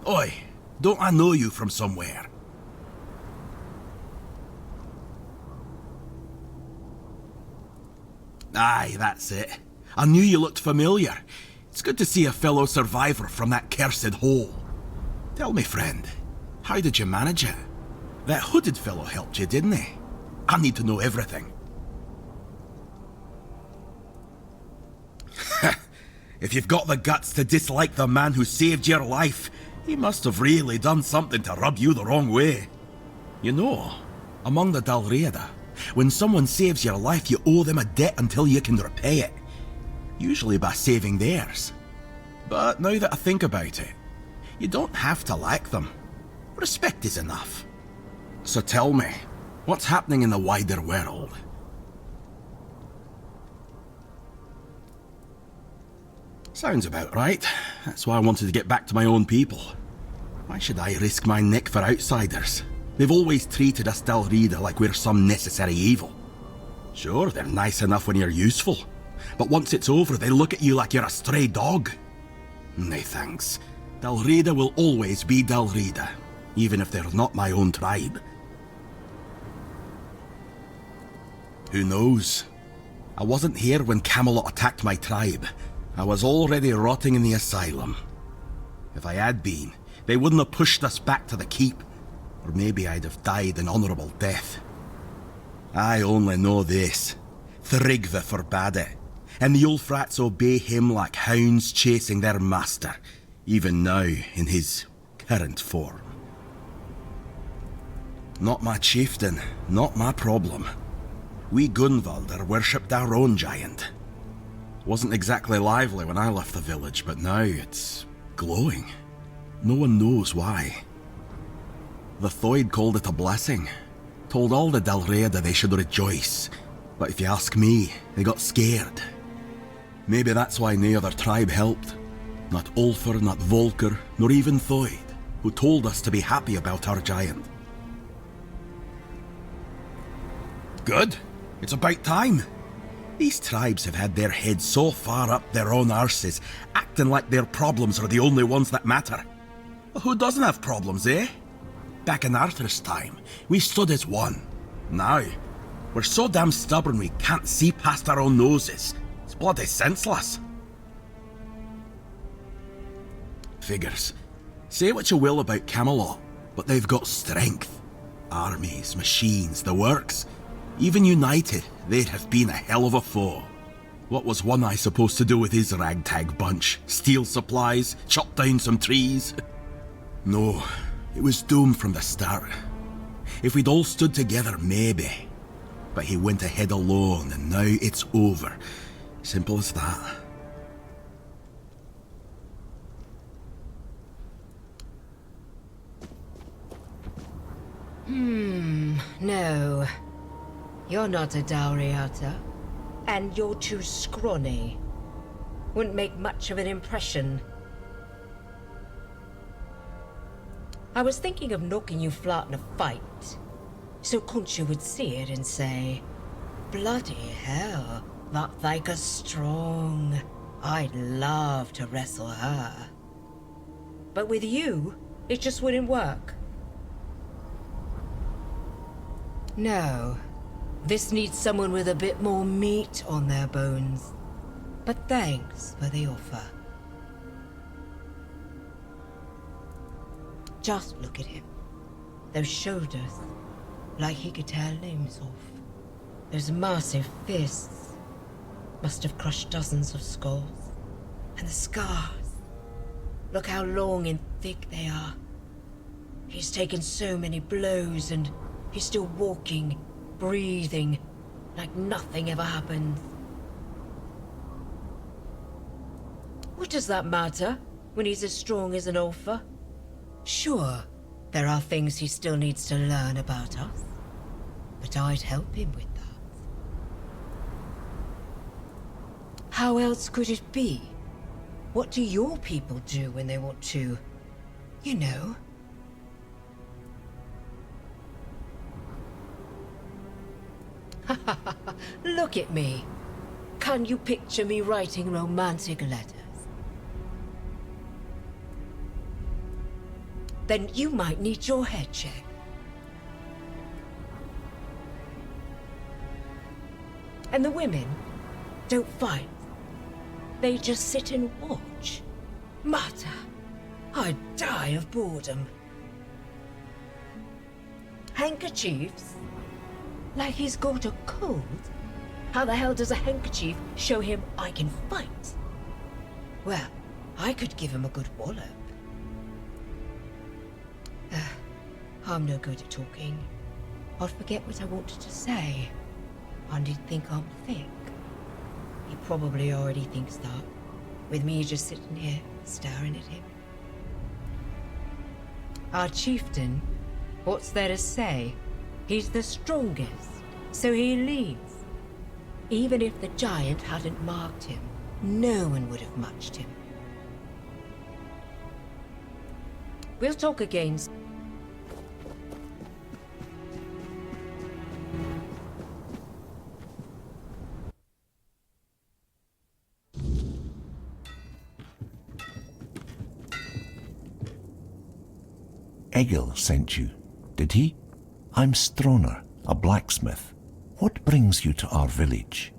Speaker 2: Oi, don't I know you from somewhere? Aye, that's it. I knew you looked familiar. It's good to see a fellow survivor from that cursed hole. Tell me, friend, how did you manage it? That hooded fellow helped you, didn't he? I need to know everything. If you've got the guts to dislike the man who saved your life, he must have really done something to rub you the wrong way. You know, among the Dalriada, when someone saves your life, you owe them a debt until you can repay it. Usually by saving theirs. But now that I think about it, you don't have to like them. Respect is enough. So tell me, what's happening in the wider world? Sounds about right. That's why I wanted to get back to my own people. Why should I risk my neck for outsiders? They've always treated us Dalriada like we're some necessary evil. Sure, they're nice enough when you're useful, but once it's over, they look at you like you're a stray dog. Nay thanks. Dalriada will always be Dalriada, even if they're not my own tribe. Who knows? I wasn't here when Camelot attacked my tribe. I was already rotting in the asylum. If I had been, they wouldn't have pushed us back to the keep, or maybe I'd have died an honourable death. I only know this. Thrigve forbade it, and the Ulfrats obey him like hounds chasing their master, even now in his current form. Not my chieftain, not my problem. We Gunvaldr worshipped our own giant. Wasn't exactly lively when I left the village, but now it's glowing. No one knows why. The Thoid called it a blessing. Told all the Dalriada they should rejoice. But if you ask me, they got scared.
Speaker 3: Maybe that's why no other tribe helped. Not Ulfr, not Volker, nor even Thoyd, who told us to be happy about our giant. Good. It's about time. These tribes have had their heads so far up their own arses, acting like their problems are the only ones that matter. Well, who doesn't have problems, eh? Back in Arthur's time, we stood as one. Now, we're so damn stubborn we can't see past our own noses. It's bloody senseless. Figures. Say what you will about Camelot, but they've got strength. Armies, machines, the works. Even united, they'd have been a hell of a foe. What was One Eye supposed to do with his ragtag bunch? Steal supplies? Chop down some trees? No, it was doomed from the start. If we'd all stood together, maybe. But he went ahead alone, and now it's over. Simple as that.
Speaker 14: No. You're not a Dowriata. And you're too scrawny. Wouldn't make much of an impression. I was thinking of knocking you flat in a fight, so Concha would see it and say, bloody hell, that Thyka's strong. I'd love to wrestle her. But with you, it just wouldn't work. No. This needs someone with a bit more meat on their bones. But thanks for the offer. Just look at him. Those shoulders, like he could tear limbs off. Those massive fists must have crushed dozens of skulls. And the scars. Look how long and thick they are. He's taken so many blows and he's still walking, breathing, like nothing ever happened. What does that matter when he's as strong as an Ulfr? Sure, there are things he still needs to learn about us, but I'd help him with that. How else could it be? What do your people do when they want to, you know? Look at me. Can you picture me writing romantic letters? Then you might need your head checked. And the women don't fight. They just sit and watch. Mata, I'd die of boredom. Handkerchiefs? Like he's got a cold? How the hell does a handkerchief show him I can fight? Well, I could give him a good wallop. I'm no good at talking. I'll forget what I wanted to say. And he'd think I'm thick. He probably already thinks that, with me just sitting here, staring at him. Our chieftain, what's there to say? He's the strongest, so he leads. Even if the giant hadn't marked him, no one would have matched him. We'll talk again.
Speaker 10: Egil sent you, did he? I'm Stroner, a blacksmith. What brings you to our village?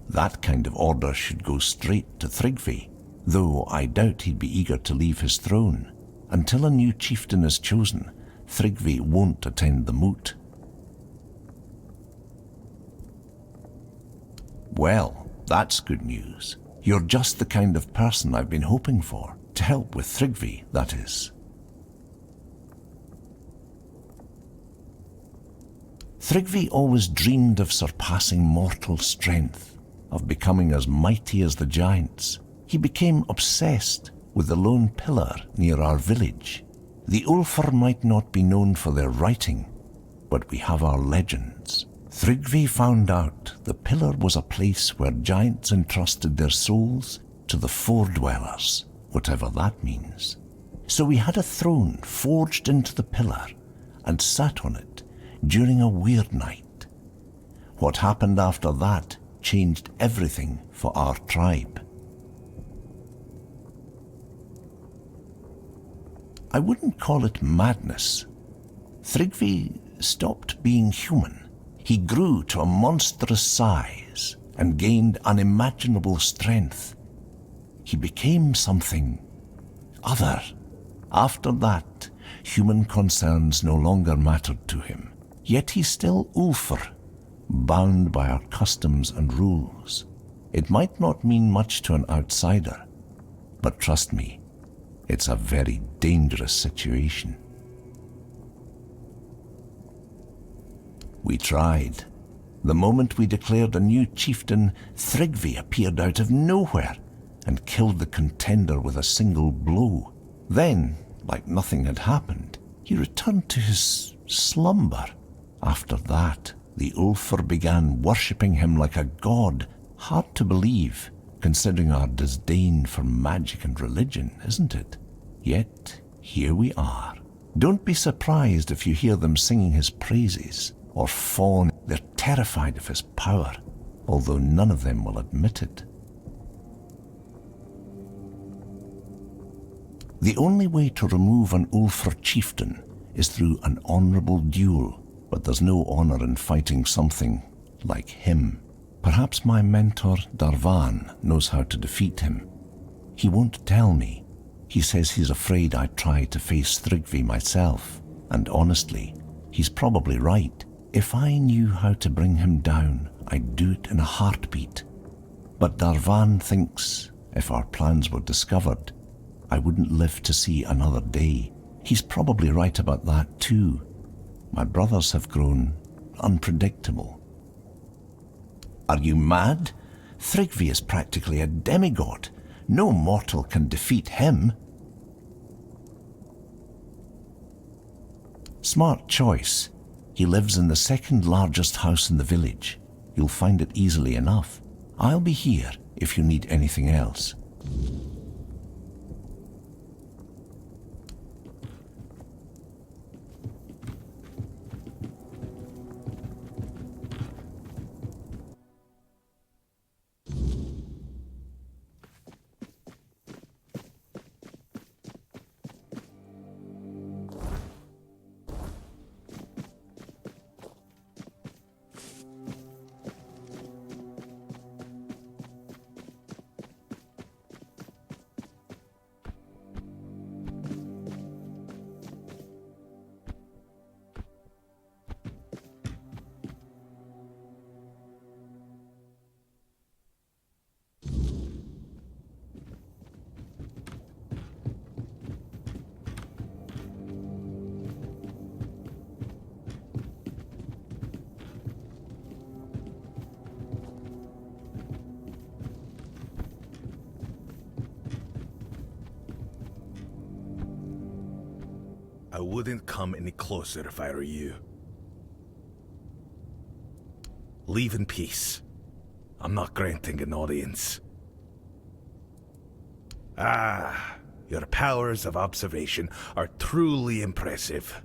Speaker 10: That kind of order should go straight to Tryggvi, though I doubt he'd be eager to leave his throne. Until a new chieftain is chosen, Tryggvi won't attend the moot. Well, that's good news. You're just the kind of person I've been hoping for, to help with Tryggvi, that is. Tryggvi always dreamed of surpassing mortal strength, of becoming as mighty as the giants. He became obsessed with the lone pillar near our village. The Ulfr might not be known for their writing, but we have our legends. Thrigvi found out the pillar was a place where giants entrusted their souls to the Four-Dwellers, whatever that means. So he had a throne forged into the pillar and sat on it during a weird night. What happened after that changed everything for our tribe. I wouldn't call it madness. Thrigvi stopped being human. He grew to a monstrous size and gained unimaginable strength. He became something other. After that, human concerns no longer mattered to him. Yet he's still Ulfr, bound by our customs and rules. It might not mean much to an outsider, but trust me, it's a very dangerous situation. We tried. The moment we declared a new chieftain, Thrigvi appeared out of nowhere and killed the contender with a single blow. Then, like nothing had happened, he returned to his slumber. After that, the Ulfr began worshipping him like a god. Hard to believe, considering our disdain for magic and religion, isn't it? Yet, here we are. Don't be surprised if you hear them singing his praises or fawn. They're terrified of his power, although none of them will admit it. The only way to remove an Ulfr chieftain is through an honourable duel, but there's no honour in fighting something like him. Perhaps my mentor Darvan knows how to defeat him. He won't tell me. He says he's afraid I'd try to face Thrigvi myself, and honestly, he's probably right. If I knew how to bring him down, I'd do it in a heartbeat. But Darvan thinks if our plans were discovered, I wouldn't live to see another day. He's probably right about that too. My brothers have grown unpredictable. Are you mad? Thrigvi is practically a demigod. No mortal can defeat him. Smart choice. He lives in the second largest house in the village. You'll find it easily enough. I'll be here if you need anything else.
Speaker 5: I wouldn't come any closer if I were you. Leave in peace. I'm not granting an audience. Ah, your powers of observation are truly impressive.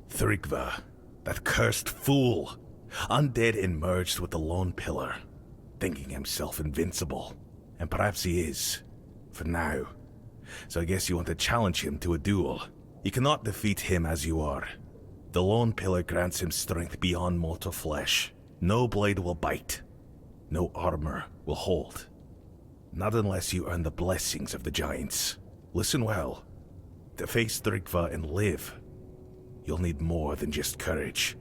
Speaker 5: Thrigva, that cursed fool, undead and merged with the Lone Pillar, thinking himself invincible. And perhaps he is, for now. So I guess you want to challenge him to a duel. You cannot defeat him as you are. The Lone Pillar grants him strength beyond mortal flesh. No blade will bite. No armor will hold. Not unless you earn the blessings of the giants. Listen well. To face Thrigva and live, you'll need more than just courage.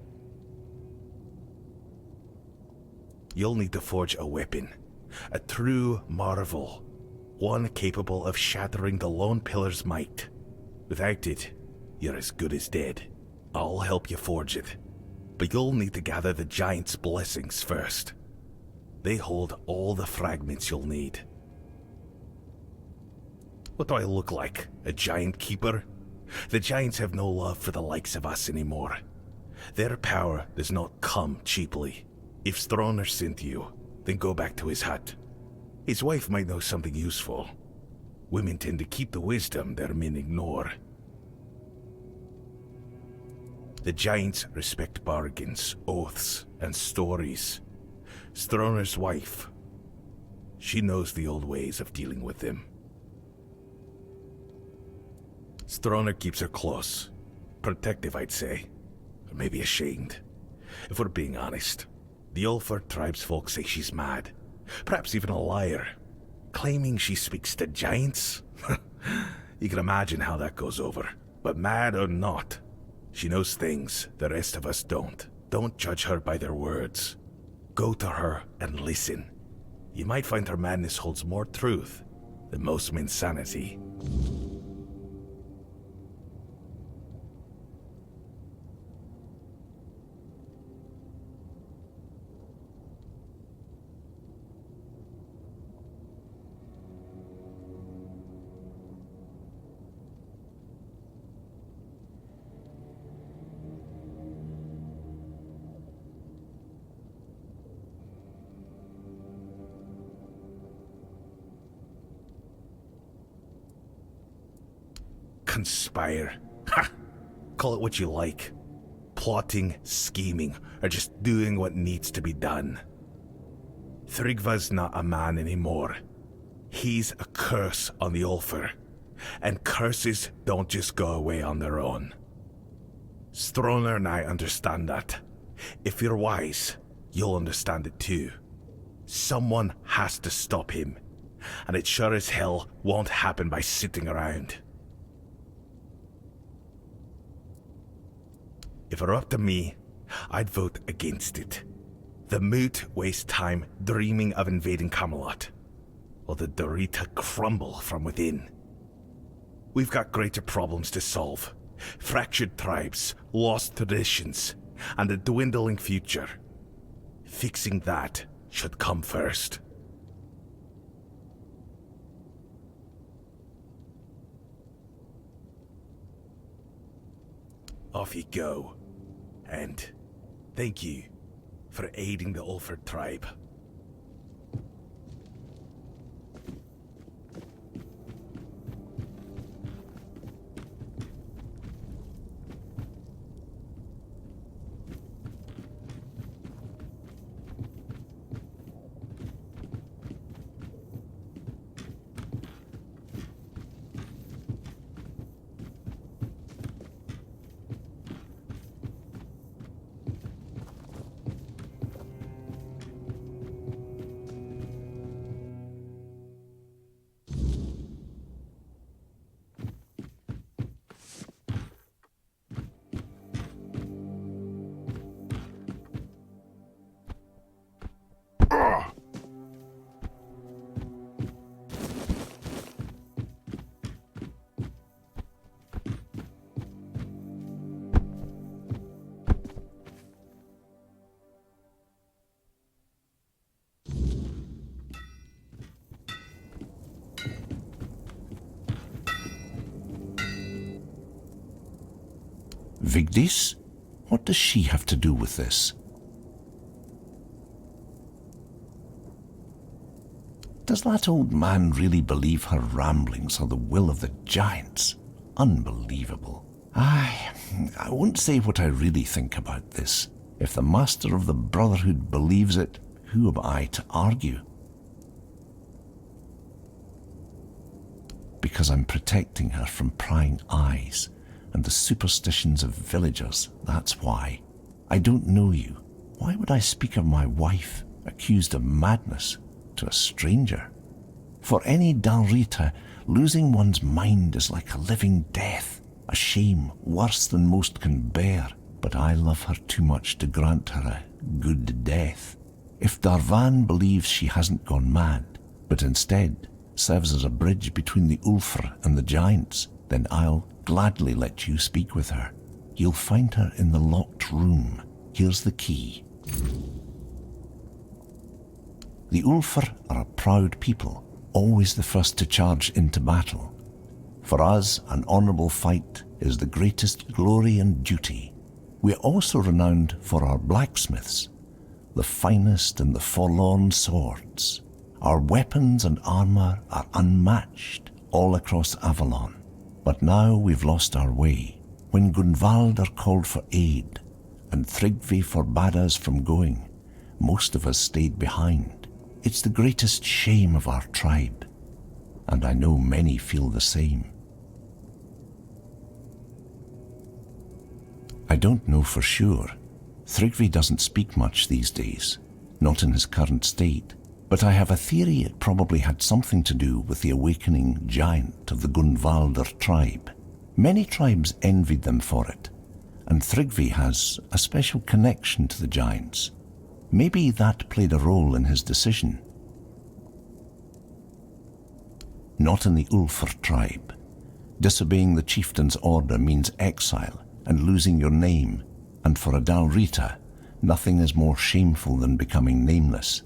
Speaker 5: You'll need to forge a weapon. A true marvel. One capable of shattering the Lone Pillar's might. Without it, you're as good as dead. I'll help you forge it. But you'll need to gather the giants' blessings first. They hold all the fragments you'll need. What do I look like? A giant keeper? The giants have no love for the likes of us anymore. Their power does not come cheaply. If Stroner sent you, then go back to his hut. His wife might know something useful. Women tend to keep the wisdom their men ignore. The giants respect bargains, oaths, and stories. Stroner's wife, she knows the old ways of dealing with them. Stroner keeps her close. Protective, I'd say. Or maybe ashamed. If we're being honest, the Ulfar tribesfolk say she's mad. Perhaps even a liar. Claiming she speaks to giants? You can imagine how that goes over. But mad or not, she knows things the rest of us don't. Don't judge her by their words. Go to her and listen. You might find her madness holds more truth than most men's sanity. Conspire. Ha! Call it what you like. Plotting, scheming, or just doing what needs to be done. Thrygva's not a man anymore. He's a curse on the Ulfar. And curses don't just go away on their own. Stroner and I understand that. If you're wise, you'll understand it too. Someone has to stop him. And it sure as hell won't happen by sitting around. If it were up to me, I'd vote against it. The Moot waste time dreaming of invading Camelot, while the Dorita crumble from within. We've got greater problems to solve. Fractured tribes, lost traditions, and a dwindling future. Fixing that should come first. Off you go. And thank you for aiding the Ulfar tribe.
Speaker 15: Vigdis? What does she have to do with this? Does that old man really believe her ramblings are the will of the giants? Unbelievable. I won't say what I really think about this. If the Master of the Brotherhood believes it, who am I to argue? Because I'm protecting her from prying eyes and the superstitions of villagers, that's why. I don't know you. Why would I speak of my wife, accused of madness, to a stranger? For any Dalrita, losing one's mind is like a living death, a shame worse than most can bear, but I love her too much to grant her a good death. If Darvan believes she hasn't gone mad, but instead serves as a bridge between the Ulfar and the giants, then I'll gladly let you speak with her. You'll find her in the locked room. Here's the key. The Ulfar are a proud people, always the first to charge into battle. For us, an honourable fight is the greatest glory and duty. We are also renowned for our blacksmiths, the finest and the forlorn swords. Our weapons and armor are unmatched all across Avalon. But now we've lost our way. When Gunvaldr called for aid, and Thrygvi forbade us from going, most of us stayed behind. It's the greatest shame of our tribe, and I know many feel the same. I don't know for sure. Thrygvi doesn't speak much these days, not in his current state, but I have a theory it probably had something to do with the awakening giant of the Gunvaldr tribe. Many tribes envied them for it, and Thrygvi has a special connection to the giants. Maybe that played a role in his decision. Not in the Ulfr tribe. Disobeying the chieftain's order means exile and losing your name, and for a Dalrita, nothing is more shameful than becoming nameless.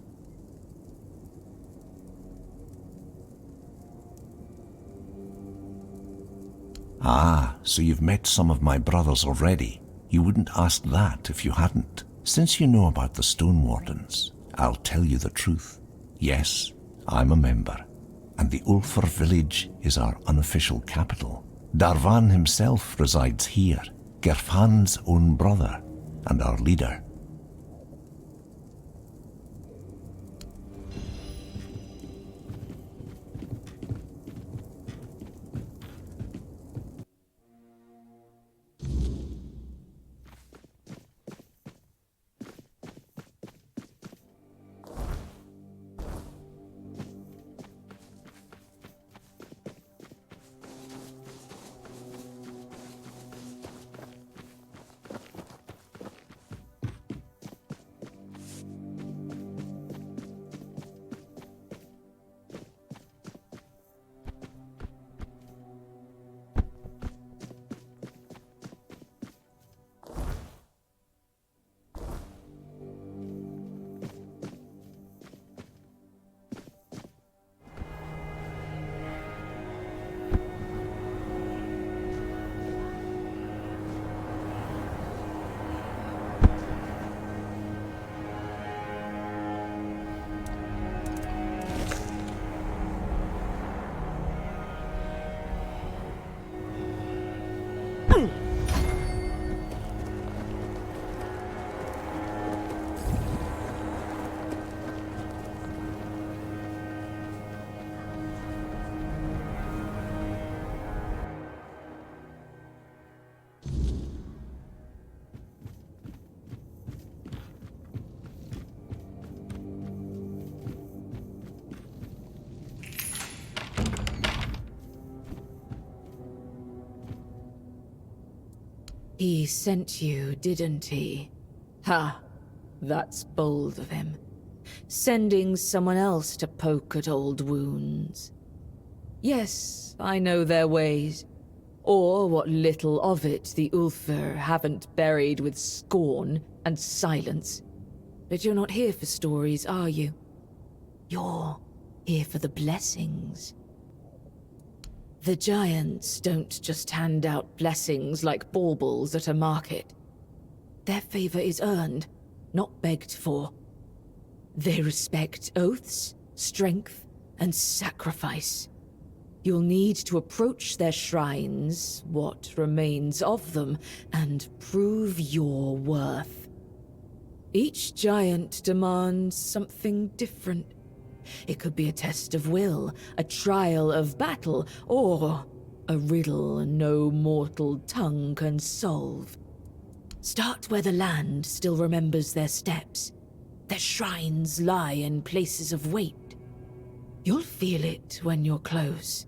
Speaker 15: Ah, so you've met some of my brothers already. You wouldn't ask that if you hadn't. Since you know about the Stone Wardens, I'll tell you the truth. Yes, I'm a member, and the Ulfr village is our unofficial capital. Darvan himself resides here, Gerfan's own brother, and our leader.
Speaker 11: He sent you, didn't he? Ha! That's bold of him. Sending someone else to poke at old wounds. Yes, I know their ways. Or what little of it the Ulfr haven't buried with scorn and silence. But you're not here for stories, are you? You're here for the blessings. The giants don't just hand out blessings like baubles at a market. Their favor is earned, not begged for. They respect oaths, strength, and sacrifice. You'll need to approach their shrines, what remains of them, and prove your worth. Each giant demands something different. It could be a test of will, a trial of battle, or a riddle no mortal tongue can solve. Start where the land still remembers their steps. Their shrines lie in places of weight. You'll feel it when you're close.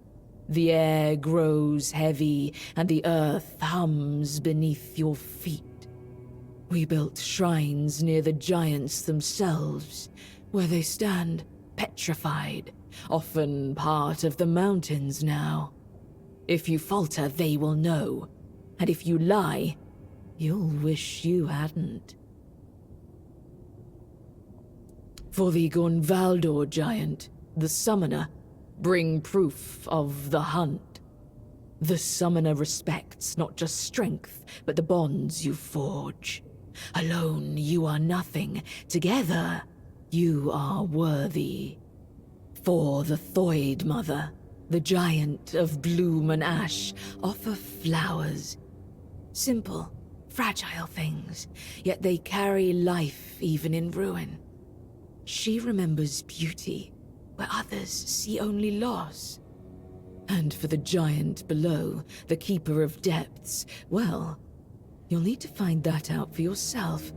Speaker 11: The air grows heavy, and the earth hums beneath your feet. We built shrines near the giants themselves, where they stand petrified, often part of the mountains now. If you falter, they will know, and if you lie, you'll wish you hadn't. For the Gunvaldr giant, the summoner, bring proof of the hunt. The summoner respects not just strength, but the bonds you forge. Alone, you are nothing. Together, you are worthy. For the Thoid Mother, the giant of bloom and ash, offer flowers. Simple, fragile things, yet they carry life even in ruin. She remembers beauty, where others see only loss. And for the giant below, the keeper of depths, well, you'll need to find that out for yourself.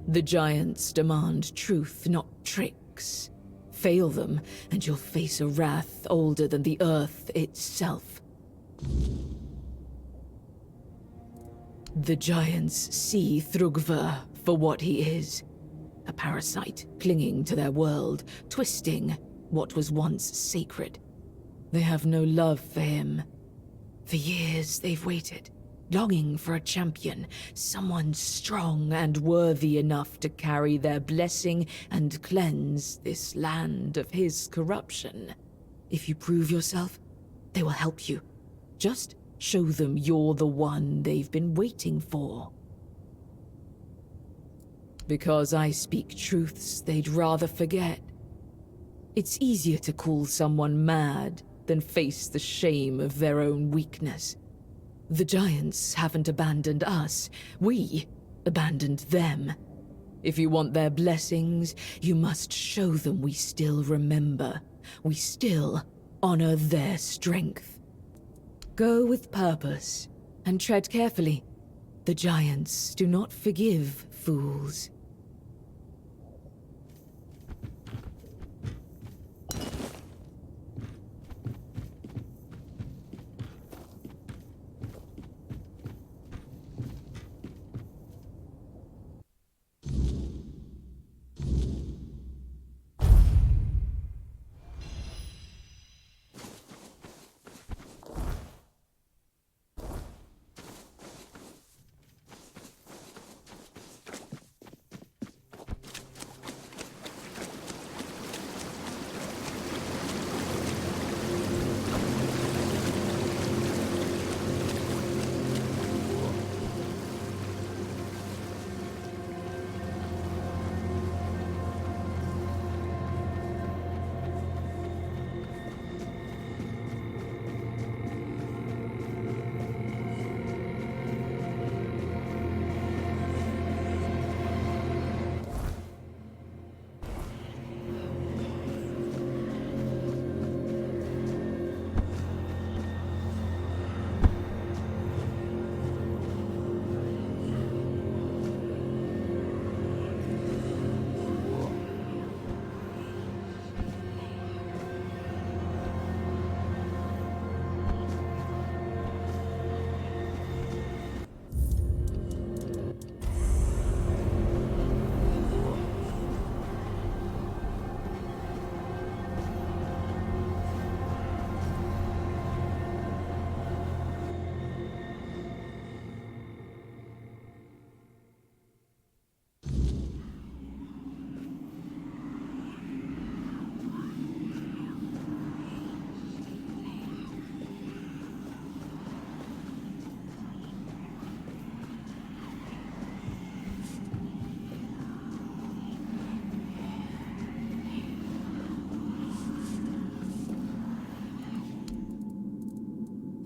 Speaker 11: The giants demand truth, not tricks. Fail them, and you'll face a wrath older than the earth itself. The giants see Thrugva for what he is. A parasite clinging to their world, twisting what was once sacred. They have no love for him. For years they've waited, longing for a champion, someone strong and worthy enough to carry their blessing and cleanse this land of his corruption. If you prove yourself, they will help you. Just show them you're the one they've been waiting for. Because I speak truths they'd rather forget. It's easier to call someone mad than face the shame of their own weakness. The giants haven't abandoned us. We abandoned them. If you want their blessings, you must show them we still remember. We still honor their strength. Go with purpose and tread carefully. The giants do not forgive fools.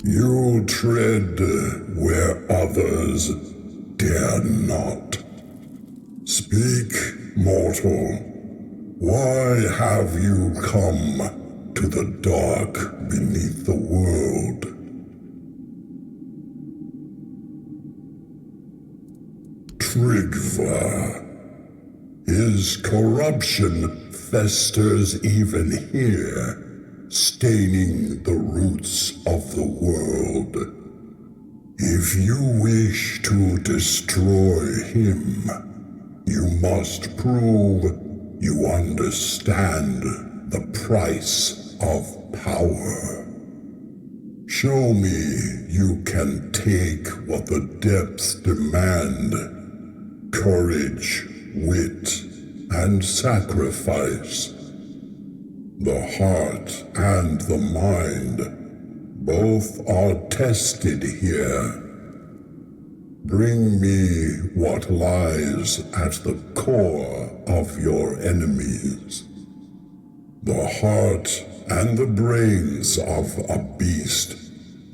Speaker 8: You tread where others dare not. Speak, mortal. Why have you come to the dark beneath the world? Thrugva. His corruption festers even here, staining the roots of the world. If you wish to destroy him, you must prove you understand the price of power. Show me you can take what the depths demand: courage, wit, and sacrifice. The heart and the mind, Both are tested here. Bring me what lies at the core of your enemies. The heart and the brains of a beast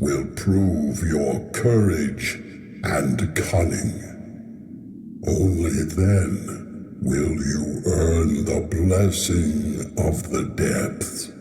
Speaker 8: will prove your courage and cunning. Only then will you earn the blessing of the depths.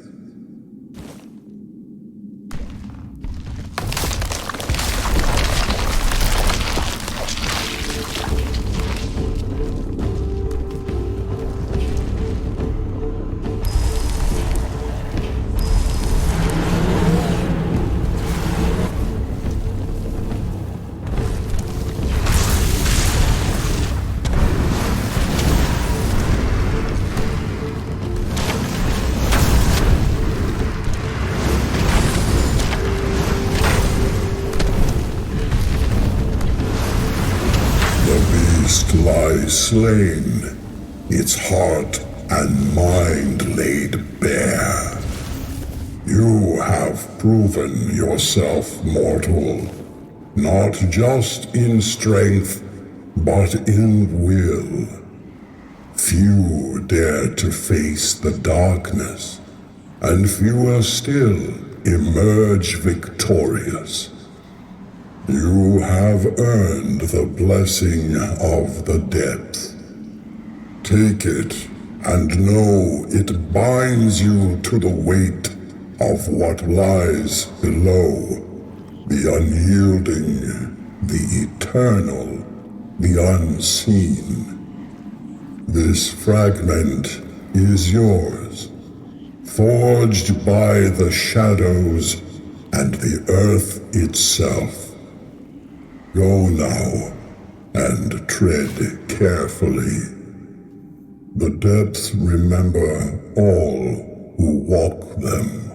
Speaker 8: Lies slain, its heart and mind laid bare. You have proven yourself mortal, not just in strength, but in will. Few dare to face the darkness, and fewer still emerge victorious. You have earned the blessing of the depth. Take it, and know it binds you to the weight of what lies below. The unyielding, the eternal, the unseen. This fragment is yours, forged by the shadows and the earth itself. Go now, and tread carefully. The depths remember all who walk them.